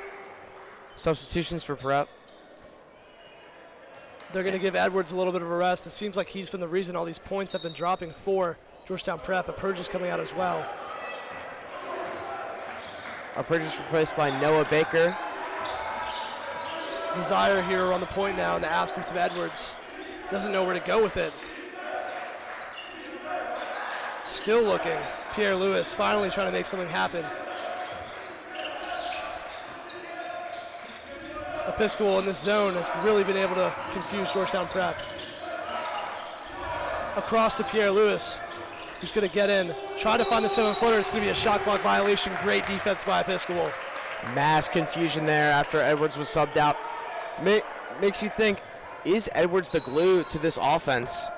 Substitutions for Prep. They're going to give Edwards a little bit of a rest. It seems like he's been the reason all these points have been dropping for Georgetown Prep. Purgis coming out as well. Purgis replaced by Noah Baker. Desire here on the point now in the absence of Edwards. Doesn't know where to go with it. Still looking. Pierre Lewis finally trying to make something happen. Episcopal in this zone has really been able to confuse Georgetown Prep. Across to Pierre Lewis, who's going to get in, try to find the 7-footer. It's going to be a shot clock violation. Great defense by Episcopal. Mass confusion there after Edwards was subbed out. Makes you think, is Edwards the glue to this offense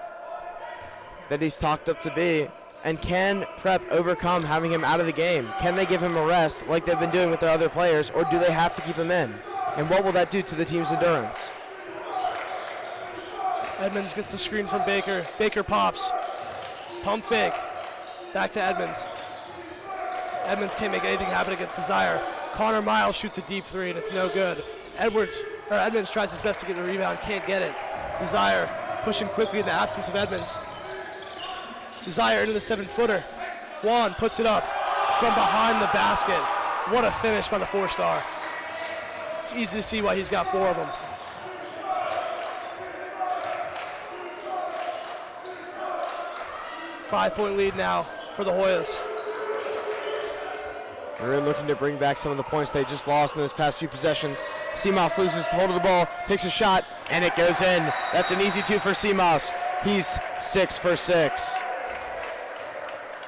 that he's talked up to be? And can Prep overcome having him out of the game? Can they give him a rest like they've been doing with their other players, or do they have to keep him in? And what will that do to the team's endurance? Edmonds gets the screen from Baker. Baker pops. Pump fake. Back to Edmonds. Edmonds can't make anything happen against Desire. Connor Miles shoots a deep three, and it's no good. Edmonds tries his best to get the rebound, can't get it. Desire pushing quickly in the absence of Edmonds. Desire into the 7-footer. Juan puts it up from behind the basket. What a finish by the 4-star. It's easy to see why he's got 4 of them. Five-point lead now for the Hoyas. Maroon looking to bring back some of the points they just lost in those past few possessions. Seamoss loses hold of the ball, takes a shot, and it goes in. That's an easy 2 for Seamoss. He's 6 for 6.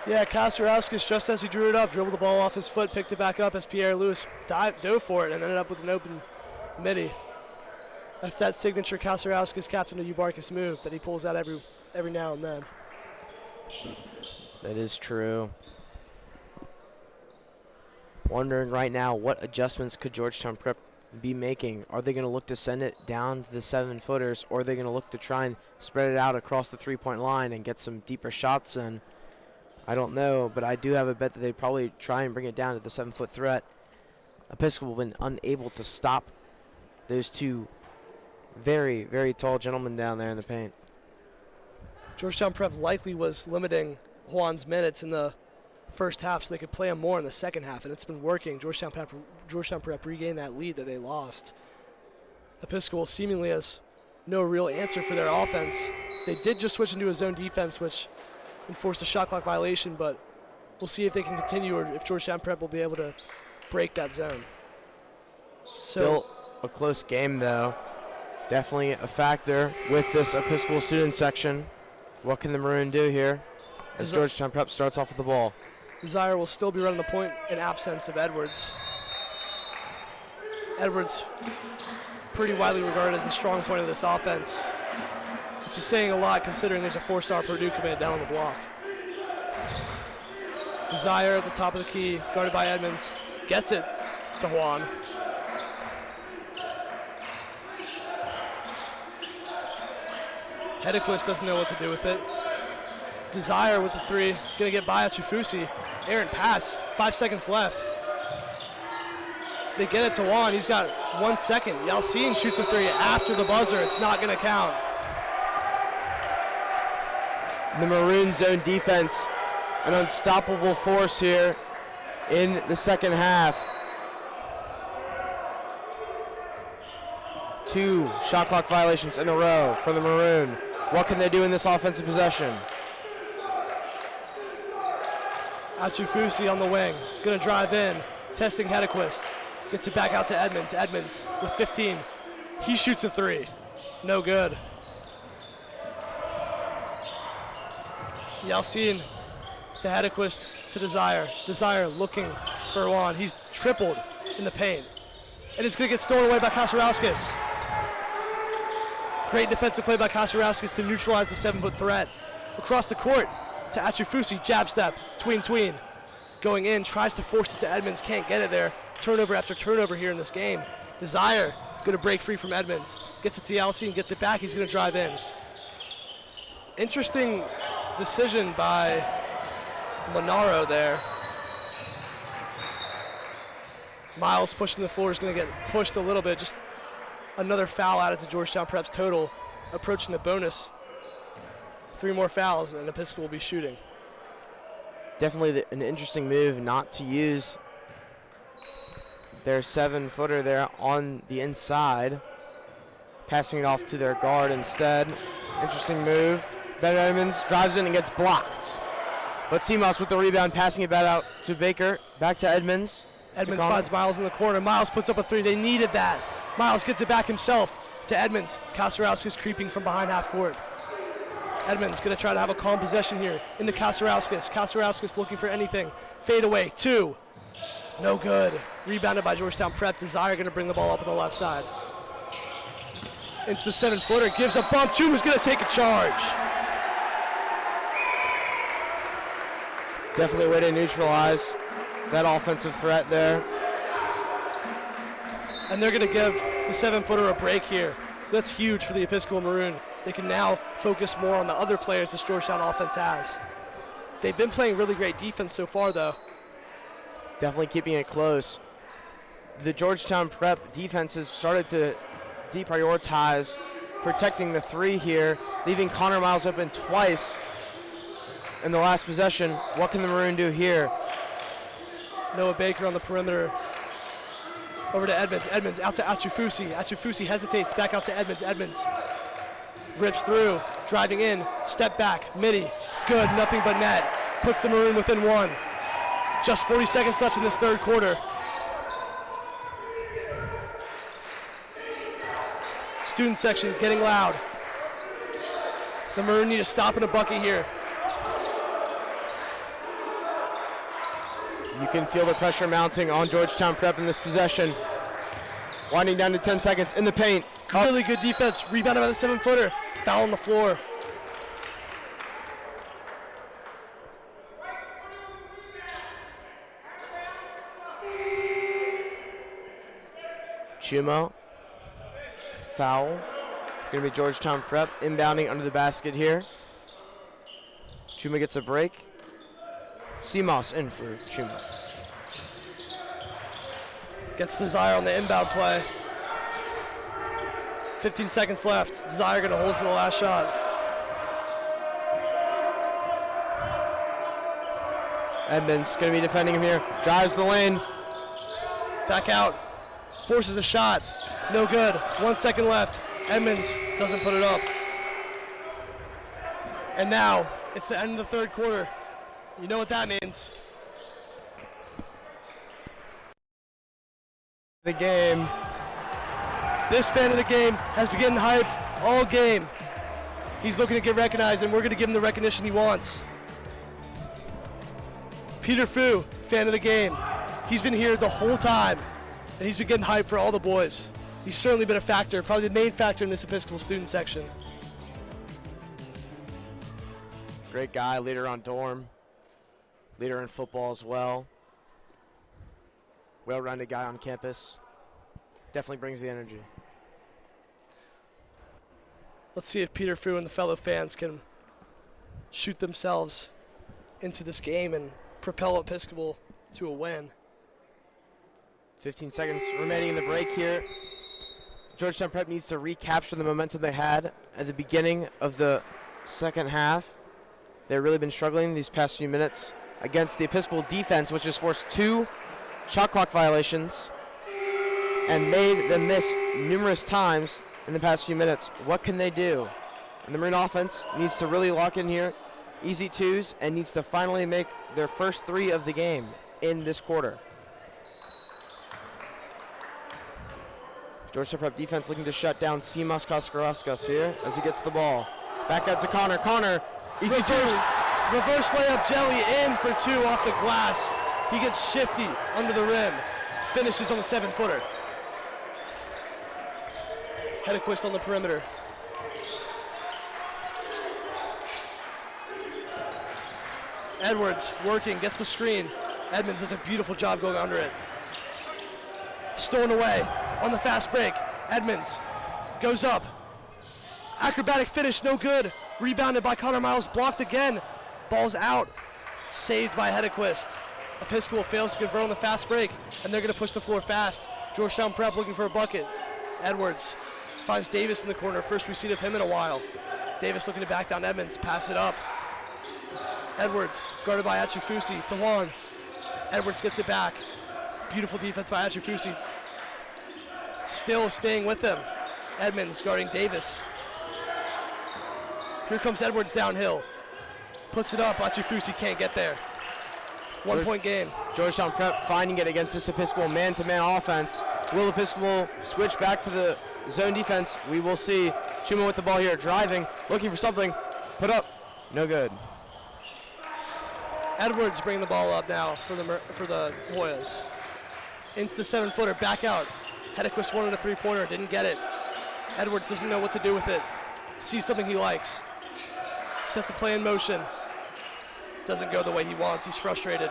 Yeah, Kasarauskas, just as he drew it up, dribbled the ball off his foot, picked it back up as Pierre Lewis dove for it and ended up with an open midi. That's that signature Kasarauskas captain of Ubarkus move that he pulls out every now and then. That is true. Wondering right now, what adjustments could Georgetown Prep be making? Are they going to look to send it down to the 7-footers, or are they going to look to try and spread it out across the 3-point line and get some deeper shots in? I don't know, but I do have a bet that they'd probably try and bring it down to the 7-foot threat. Episcopal been unable to stop those two very, very tall gentlemen down there in the paint. Georgetown Prep likely was limiting Juan's minutes in the first half so they could play him more in the second half, and it's been working. Georgetown Prep regained that lead that they lost. Episcopal seemingly has no real answer for their offense. They did just switch into a zone defense, which enforced a shot clock violation, but we'll see if they can continue or if Georgetown Prep will be able to break that zone. Still a close game, though. Definitely a factor with this Episcopal student section. What can the Maroon do here as Georgetown Prep starts off with the ball? Desire will still be running the point in absence of Edwards. Edwards, pretty widely regarded as the strong point of this offense, which is saying a lot considering there's a 4-star Purdue commit down on the block. Desire at the top of the key, guarded by Edmonds, gets it to Juan. Hedequist doesn't know what to do with it. Desire with the 3, gonna get by Chifusi. Errant pass, 5 seconds left. They get it to Juan, he's got 1 second. Yalcin shoots a 3 after the buzzer, it's not gonna count. The Maroon zone defense, an unstoppable force here in the second half. 2 shot clock violations in a row for the Maroon. What can they do in this offensive possession? Achufusi on the wing, gonna drive in, testing Hedequist. Gets it back out to Edmonds. Edmonds with 15. He shoots a 3. No good. Yalcin to Hedequist to Desire. Desire looking for Juan. He's tripled in the paint. And it's gonna get stolen away by Kasarauskas. Great defensive play by Kasarauskas to neutralize the 7-foot threat. Across the court to Achufusi, jab step, tween. Going in, tries to force it to Edmonds, can't get it there. Turnover after turnover here in this game. Desire gonna break free from Edmonds. Gets it to Yalcin, gets it back, he's gonna drive in. Interesting decision by Monaro there. Miles pushing the floor is gonna get pushed a little bit. Just another foul added to Georgetown Prep's total, approaching the bonus. 3 more fouls and Episcopal will be shooting. Definitely an interesting move not to use their 7-footer there on the inside, passing it off to their guard instead. Interesting move. Ben Edmonds drives in and gets blocked. But Seamoss with the rebound, passing it back out to Baker. Back to Edmonds. Edmonds finds Miles in the corner. Miles puts up a 3. They needed that. Miles gets it back himself to Edmonds. Kasarauskas creeping from behind half court. Edmonds gonna try to have a calm possession here into Kasarauskas. Kasarauskas looking for anything. Fade away, 2. No good. Rebounded by Georgetown Prep. Desire gonna bring the ball up on the left side. Into the 7-footer, gives a bump. Chuma's gonna take a charge. Definitely a way to neutralize that offensive threat there. And they're gonna give the 7-footer a break here. That's huge for the Episcopal Maroon. They can now focus more on the other players this Georgetown offense has. They've been playing really great defense so far, though. Definitely keeping it close. The Georgetown Prep defense has started to deprioritize protecting the 3 here, leaving Connor Miles open twice in the last possession. What can the Maroon do here? Noah Baker on the perimeter. Over to Edmonds. Edmonds out to Achufusi. Achufusi hesitates, back out to Edmonds. Edmonds rips through, driving in, step back, midi. Good, nothing but net. Puts the Maroon within 1. Just 40 seconds left in this 3rd quarter. Student section getting loud. The Maroon need a stop and a bucket here. You can feel the pressure mounting on Georgetown Prep in this possession. Winding down to 10 seconds in the paint. Really good defense, rebounded by the 7-footer. Foul on the floor. Chuma, foul. Gonna be Georgetown Prep inbounding under the basket here. Chuma gets a break. Seamoss in for Chuma. Gets Desire on the inbound play. 15 seconds left. Desire gonna hold for the last shot. Edmonds gonna be defending him here. Drives the lane. Back out. Forces a shot. No good. 1 second left. Edmonds doesn't put it up. And now it's the end of the 3rd quarter. You know what that means. The game. This fan of the game has been getting hype all game. He's looking to get recognized, and we're going to give him the recognition he wants. Peter Fu, fan of the game. He's been here the whole time, and he's been getting hype for all the boys. He's certainly been a factor, probably the main factor in this Episcopal student section. Great guy, leader on dorm, leader in football as well. Well-rounded guy on campus. Definitely brings the energy. Let's see if Peter Fu and the fellow fans can shoot themselves into this game and propel Episcopal to a win. 15 seconds remaining in the break here. Georgetown Prep needs to recapture the momentum they had at the beginning of the second half. They've really been struggling these past few minutes against the Episcopal defense, which has forced 2 shot clock violations and made them miss numerous times in the past few minutes. What can they do? And the Maroon offense needs to really lock in here, easy 2s, and needs to finally make their first 3 of the game in this quarter. Georgetown Prep defense looking to shut down Simas Kaskarauskas here as he gets the ball. Back out to Connor. Connor, easy 2. Reverse layup, Jelly in for 2 off the glass. He gets shifty under the rim. Finishes on the 7-footer. Hedequist on the perimeter. Edwards working, gets the screen. Edmonds does a beautiful job going under it. Stolen away on the fast break. Edmonds goes up. Acrobatic finish, no good. Rebounded by Connor Miles, blocked again. Ball's out. Saved by Hedequist. Episcopal fails to convert on the fast break, and they're going to push the floor fast. Georgetown Prep looking for a bucket. Edwards finds Davis in the corner. First we see of him in a while. Davis looking to back down Edmonds, pass it up. Edwards guarded by Achifusi to Juan. Edwards gets it back. Beautiful defense by Achifusi. Still staying with them. Edmonds guarding Davis. Here comes Edwards downhill. Puts it up, Achifusi can't get there. 1 point game. Georgetown Prep finding it against this Episcopal man-to-man offense. Will Episcopal switch back to the zone defense? We will see. Schumann with the ball here, driving, looking for something. Put up, no good. Edwards bringing the ball up now for the Hoyas. Into the 7-footer, back out. Hedequist wanted a 3-pointer, didn't get it. Edwards doesn't know what to do with it. Sees something he likes. Sets a play in motion. Doesn't go the way he wants, he's frustrated.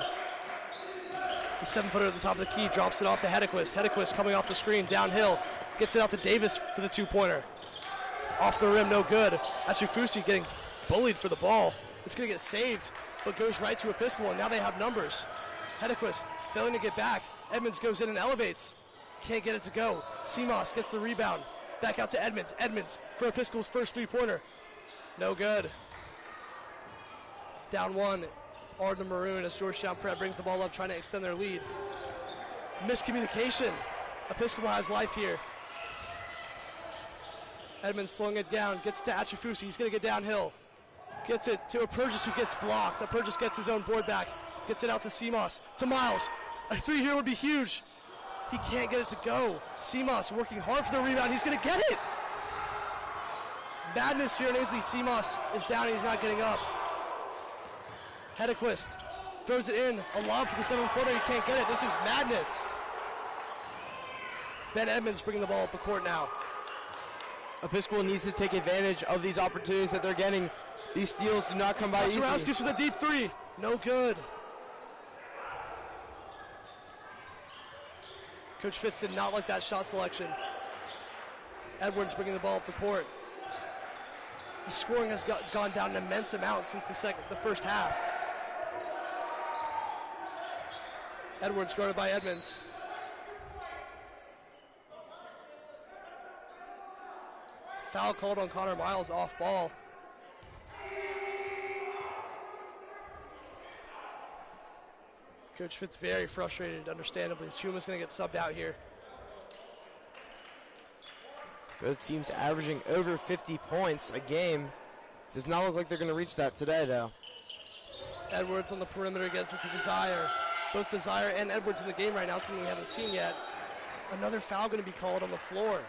The 7-footer at the top of the key drops it off to Hedequist. Hedequist coming off the screen, downhill. Gets it out to Davis for the 2-pointer. Off the rim, no good. Achifusi getting bullied for the ball. It's gonna get saved, but goes right to Episcopal, and now they have numbers. Hedequist failing to get back. Edmonds goes in and elevates. Can't get it to go. Simas gets the rebound. Back out to Edmonds. Edmonds for Episcopal's first 3-pointer. No good. Down 1 are the Maroon as Georgetown Prep brings the ball up, trying to extend their lead. Miscommunication. Episcopal has life here. Edmonds slowing it down, gets to Achifusi. He's going to get downhill. Gets it to Apurgis, who gets blocked. Apurgis gets his own board back. Gets it out to Simas. To Miles. A 3 here would be huge. He can't get it to go. Simas working hard for the rebound. He's going to get it. Madness here in Ainsley. Simas is down and he's not getting up. Hedequist throws it in. A lob for the 7-footer. He can't get it. This is madness. Ben Edmonds bringing the ball up the court now. Episcopal needs to take advantage of these opportunities that they're getting. These steals do not come by easily. Kaczorowskis with a deep 3. No good. Coach Fitz did not like that shot selection. Edwards bringing the ball up the court. The scoring has gone down an immense amount since the first half. Edwards guarded by Edmonds. Foul called on Connor Miles, off ball. Coach Fitz very frustrated, understandably. Chuma's going to get subbed out here. Both teams averaging over 50 points a game. Does not look like they're going to reach that today, though. Edwards on the perimeter gets it to Desire. Both Desire and Edwards in the game right now, something we haven't seen yet. Another foul going to be called on the floor.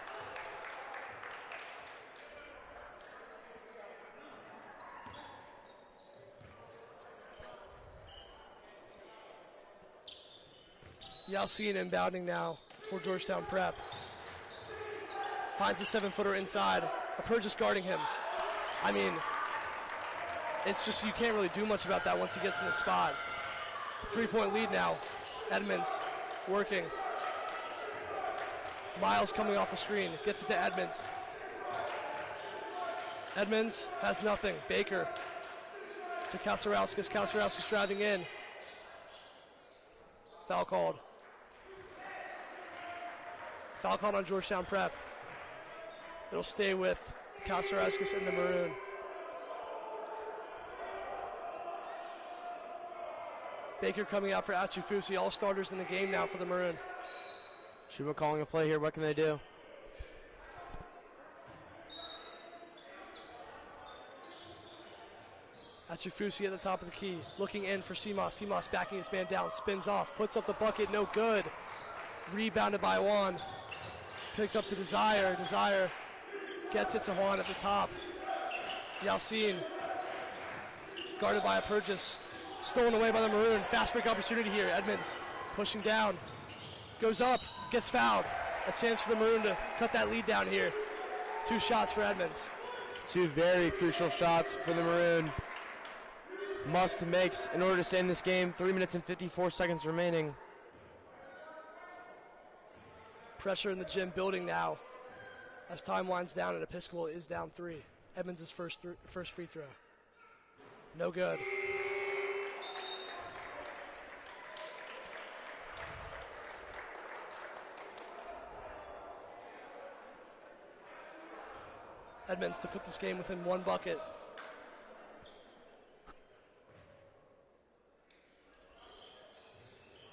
Yalcin inbounding now for Georgetown Prep. Finds the 7-footer inside. Apurgis guarding him. I mean, it's just you can't really do much about that once he gets in the spot. 3-point lead now. Edmonds working. Miles coming off the screen. Gets it to Edmonds. Edmonds has nothing. Baker to Kaczorowskis. Kaczorowskis driving in. Foul called. Foul called on Georgetown Prep. It'll stay with Kaczorowskis and the Maroon. Baker coming out for Achifusi. All starters in the game now for the Maroon. Chuba calling a play here. What can they do? Achifusi at the top of the key, looking in for Seamoss. Seamoss backing his man down, spins off, puts up the bucket, no good. Rebounded by Juan. Picked up to Desire. Desire gets it to Juan at the top. Yalcin, guarded by a Purchase. Stolen away by the Maroon. Fast break opportunity here. Edmonds pushing down. Goes up, gets fouled. A chance for the Maroon to cut that lead down here. 2 shots for Edmonds. 2 very crucial shots for the Maroon. Must makes in order to stay in this game. 3 minutes and 54 seconds remaining. Pressure in the gym building now as time winds down and Episcopal is down 3. Edmonds' first free throw. No good. Edmonds to put this game within 1 bucket.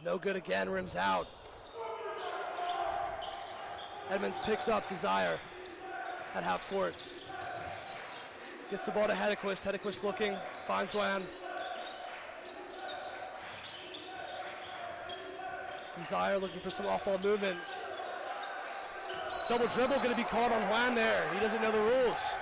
No good again, rims out. Edmonds picks up Desire at half court. Gets the ball to Hedequist. Hedequist looking, finds Juan. Desire looking for some off-ball movement. Double dribble going to be called on Juan there. He doesn't know the rules.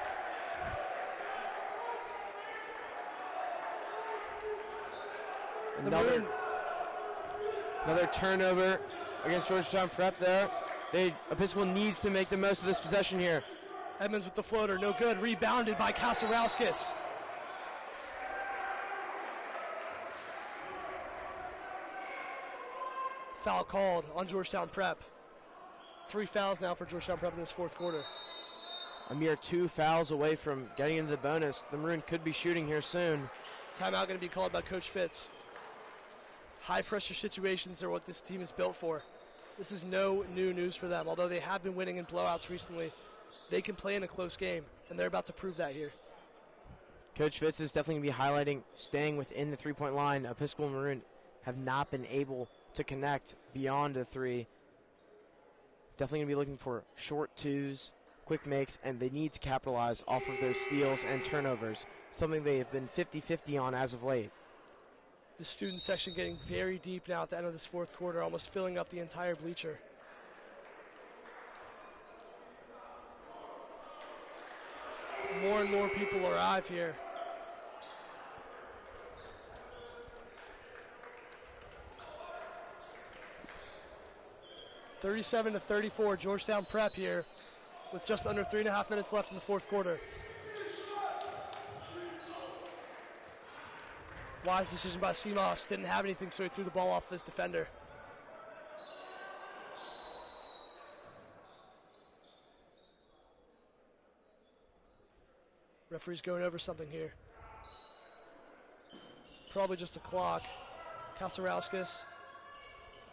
Another turnover against Georgetown Prep there. Episcopal needs to make the most of this possession here. Edmonds with the floater, no good. Rebounded by Kasarauskas. Foul called on Georgetown Prep. 3 fouls now for Georgetown Prep in this 4th quarter. A mere 2 fouls away from getting into the bonus. The Maroon could be shooting here soon. Timeout going to be called by Coach Fitz. High pressure situations are what this team is built for. This is no new news for them. Although they have been winning in blowouts recently, they can play in a close game, and they're about to prove that here. Coach Fitz is definitely going to be highlighting staying within the 3-point line. Episcopal Maroon have not been able to connect beyond a 3. Definitely going to be looking for short 2s, quick makes, and they need to capitalize off of those steals and turnovers, something they have been 50-50 on as of late. The student section getting very deep now at the end of this 4th quarter, almost filling up the entire bleacher. More and more people arrive here. (37-34), Georgetown Prep here with just under 3.5 minutes left in the 4th quarter. Wise decision by Seamoss. Didn't have anything, so he threw the ball off his defender. Referee's going over something here. Probably just a clock. Kasarauskas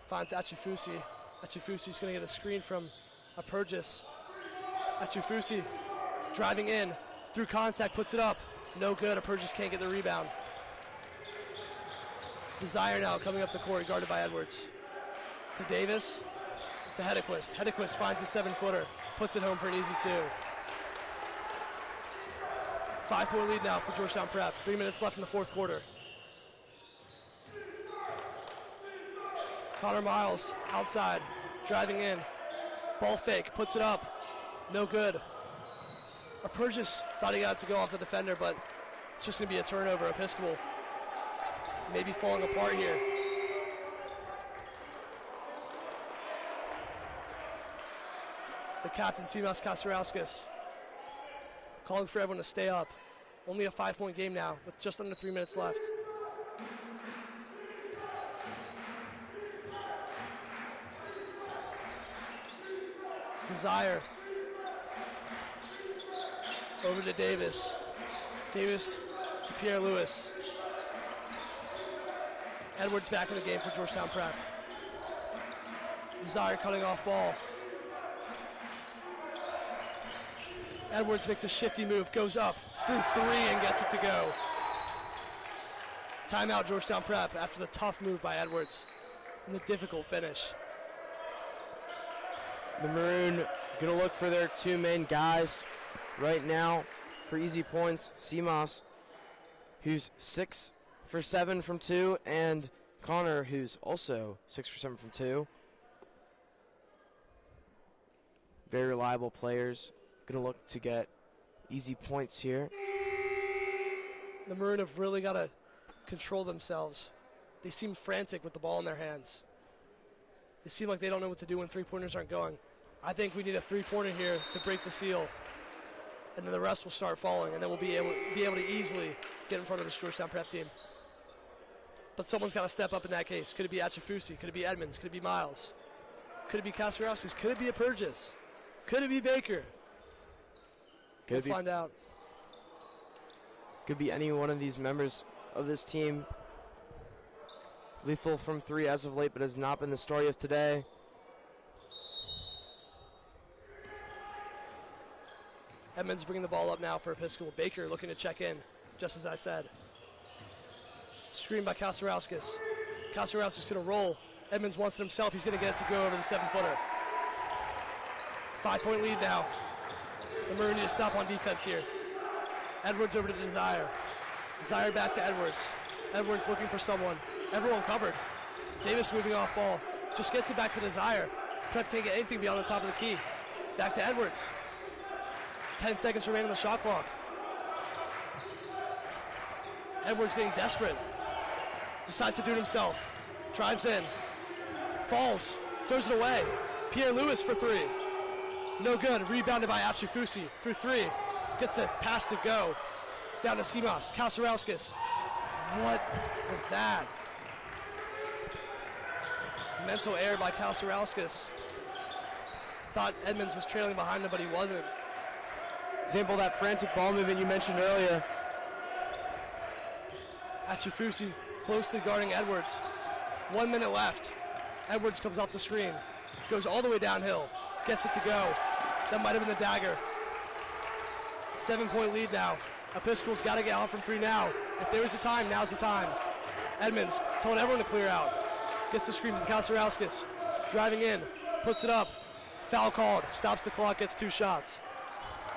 finds Achifusi. Achifusi's going to get a screen from a Purchase. Achifusi driving in through contact, puts it up. No good. A Purchase can't get the rebound. Desire now coming up the court, guarded by Edwards. To Davis, to Hedequist. Hedequist finds a 7-footer, puts it home for an easy 2. 5-4 lead now for Georgetown Prep. 3 minutes left in the 4th quarter. Connor Miles outside, driving in. Ball fake, puts it up. No good. A Purchase thought he got it to go off the defender, but it's just going to be a turnover. Episcopal maybe falling apart here. The captain, Seamoss Kasarauskas, calling for everyone to stay up. Only a 5-point game now with just under 3 minutes left. Desire. Over to Davis. Davis to Pierre Lewis. Edwards back in the game for Georgetown Prep. Desire cutting off ball. Edwards makes a shifty move, goes up through 3 and gets it to go. Timeout, Georgetown Prep, after the tough move by Edwards and the difficult finish. The Maroon going to look for their two main guys right now for easy points. Seamoss, who's 6 for 7 from 2, and Connor, who's also 6 for 7 from 2. Very reliable players. Going to look to get easy points here. The Maroon have really got to control themselves. They seem frantic with the ball in their hands. They seem like they don't know what to do when three-pointers aren't going. I think we need a three-pointer here to break the seal, and then the rest will start falling, and then we'll be able to easily get in front of this Georgetown Prep team. But someone's got to step up in that case. Could it be Achifusi? Could it be Edmonds? Could it be Miles? Could it be Kasparowskis? Could it be a Purgis? Could it be Baker? We'll find out. Could be any one of these members of this team. Lethal from 3 as of late, but has not been the story of today. Edmonds bringing the ball up now for Episcopal. Baker looking to check in, just as I said. Screen by Kasparowskis. Kasparowskis going to roll. Edmonds wants it himself. He's going to get it to go over the 7-footer. 5-point lead now. The Maroon need to stop on defense here. Edwards over to Desire. Desire back to Edwards. Edwards looking for someone. Everyone covered. Davis moving off ball. Just gets it back to Desire. Prep can't get anything beyond the top of the key. Back to Edwards. 10 seconds remaining on the shot clock. Edwards getting desperate. Decides to do it himself. Drives in. Falls. Throws it away. Pierre Lewis for 3. No good. Rebounded by Achifusi. Through 3. Gets the pass to go. Down to Seamoss. Kasparowskis. What was that? Mental error by Kasparowskis. Thought Edmonds was trailing behind him, but he wasn't. Example of that frantic ball movement you mentioned earlier. Achifusi closely guarding Edwards. 1 minute left. Edwards comes off the screen. Goes all the way downhill. Gets it to go. That might have been the dagger. 7-point lead now. Episcopal's got to get out from 3 now. If there was a time, now's the time. Edmonds told everyone to clear out. Gets the screen from Kasparowskis. Driving in. Puts it up. Foul called. Stops the clock. Gets 2 shots.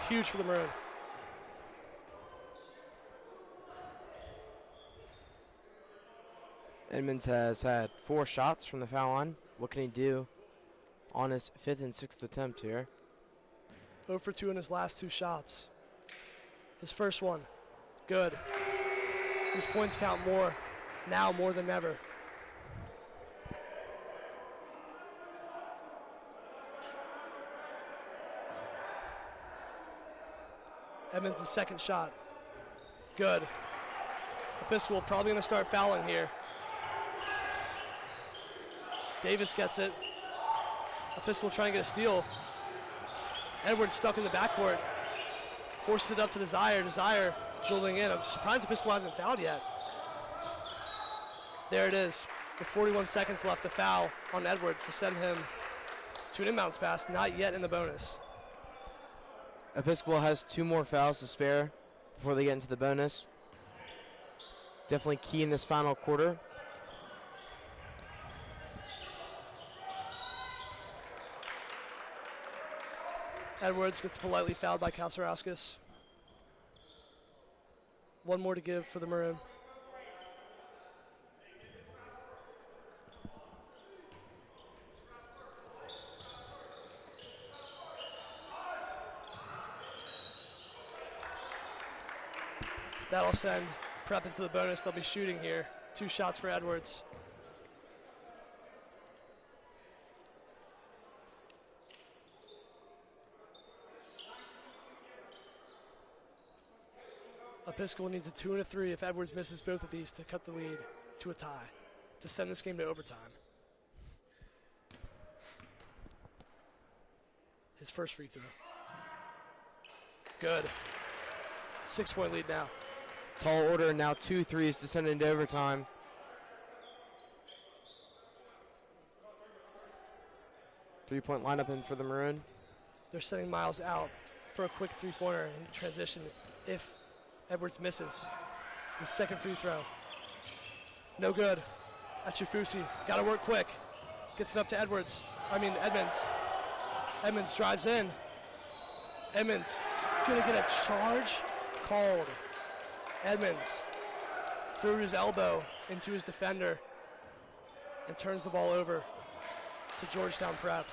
Huge for the Maroon. Edmonds has had 4 shots from the foul line. What can he do on his 5th and 6th attempt here? 0 for 2 in his last 2 shots. His first one, good. His points count more, now more than ever. Edmonds' second shot, good. Episcopal probably going to start fouling here. Davis gets it. Episcopal trying to get a steal. Edwards stuck in the backcourt. Forces it up to Desire. Desire dribbling in. I'm surprised Episcopal hasn't fouled yet. There it is. With 41 seconds left to foul on Edwards to send him to an inbounds pass. Not yet in the bonus. Episcopal has 2 more fouls to spare before they get into the bonus. Definitely key in this final quarter. Edwards gets politely fouled by Kasparowskis. 1 more to give for the Maroon. That'll send Prep into the bonus. They'll be shooting here. 2 shots for Edwards. Episcopal needs a 2 and a 3 if Edwards misses both of these to cut the lead to a tie, to send this game to overtime. His first free throw. Good. 6-point lead now. Tall order, now 2 threes to send it into overtime. Three-point lineup in for the Maroon. They're sending Miles out for a quick three-pointer in transition if Edwards misses his second free throw. No good. Achifusi, got to work quick. Gets it up to Edmonds. Edmonds drives in. Edmonds gonna get a charge called. Edmonds threw his elbow into his defender and turns the ball over to Georgetown Prep.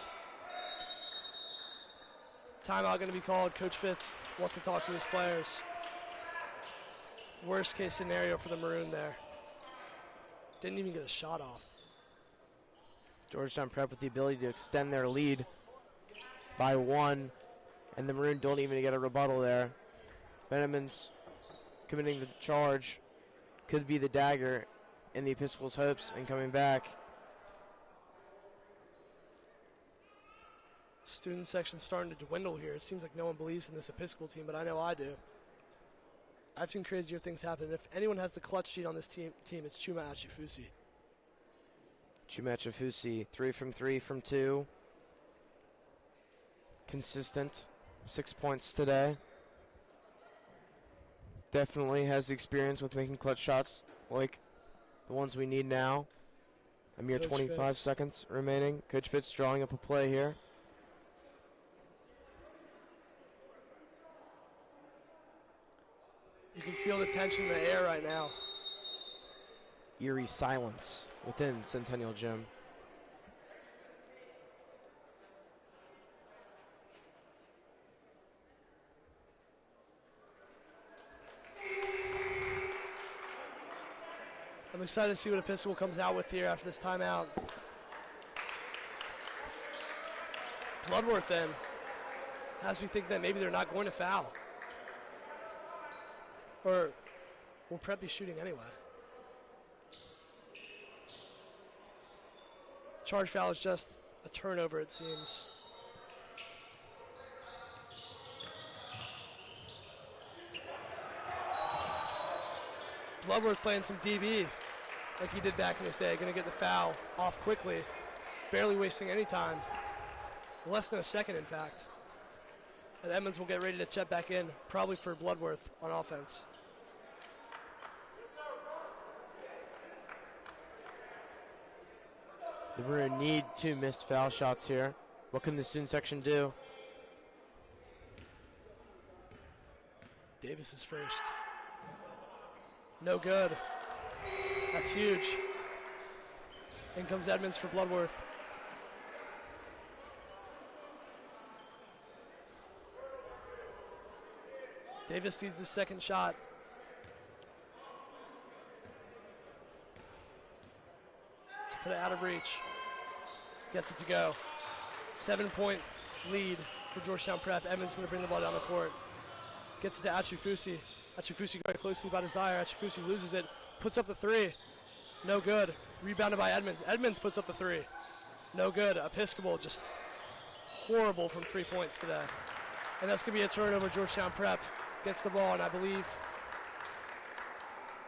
Timeout going to be called. Coach Fitz wants to talk to his players. Worst case scenario for the Maroon there. Didn't even get a shot off. Georgetown Prep with the ability to extend their lead by 1, and the Maroon don't even get a rebuttal there. Benjamin's committing the charge. Could be the dagger in the Episcopal's hopes and coming back. Student section starting to dwindle here. It seems like no one believes in this Episcopal team, but I know I do. I've seen crazier things happen. If anyone has the clutch sheet on this team it's Chuma Achifusi. Chuma Achifusi, 3 from 3 from 2. Consistent, 6 points today. Definitely has the experience with making clutch shots like the ones we need now. A mere Coach 25 Fitz. seconds remaining. Coach Fitz drawing up a play here. You can feel the tension in the air right now. Eerie silence within Centennial Gym. I'm excited to see what Episcopal comes out with here after this timeout. Bloodworth then has me think that maybe they're not going to foul. Or will Prep be shooting anyway? Charge foul is just a turnover, it seems. Bloodworth playing some DB like he did back in his day. Going to get the foul off quickly. Barely wasting any time. Less than a second, in fact. And Edmonds will get ready to check back in, probably for Bloodworth on offense. The Maroon need 2 missed foul shots here. What can the student section do? Davis is first. No good. That's huge. In comes Edmonds for Bloodworth. Davis needs the second shot. To put it out of reach. Gets it to go. 7-point lead for Georgetown Prep. Edmonds going to bring the ball down the court. Gets it to Achifusi. Achifusi very closely by Desire. Achifusi loses it. Puts up the 3. No good. Rebounded by Edmonds. Edmonds puts up the 3. No good. Episcopal just horrible from 3 points today. And that's going to be a turnover. Georgetown Prep gets the ball, and I believe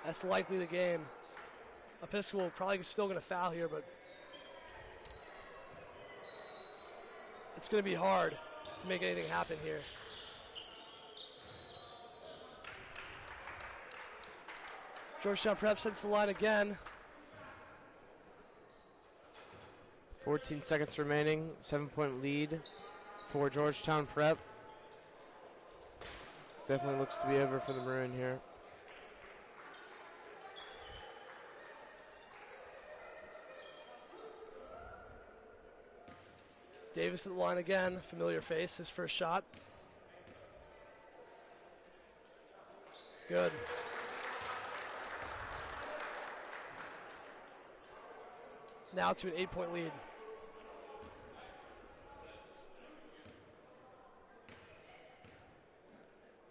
that's likely the game. Episcopal probably still going to foul here, but it's going to be hard to make anything happen here. Georgetown Prep sets the line again. 14 seconds remaining, 7-point lead for Georgetown Prep. Definitely looks to be over for the Maroon here. Davis at the line again, familiar face, his first shot. Good. Now to an 8-point lead.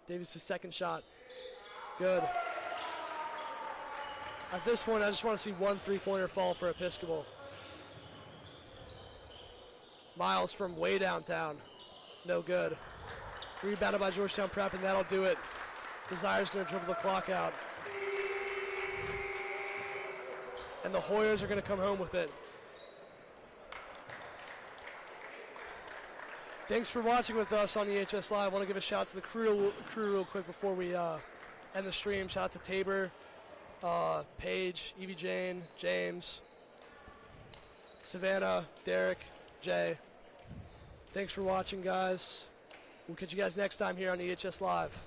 Davis' second shot. Good. At this point, I just want to see one 3-pointer fall for Episcopal. Miles from way downtown. No good. Rebounded by Georgetown Prep, and that'll do it. Desire's going to dribble the clock out. And the Hoyers are going to come home with it. Thanks for watching with us on the EHS Live. I want to give a shout out to the crew real quick before we end the stream. Shout out to Tabor, Paige, Evie Jane, James, Savannah, Derek, Jay. Thanks for watching, guys. We'll catch you guys next time here on EHS Live.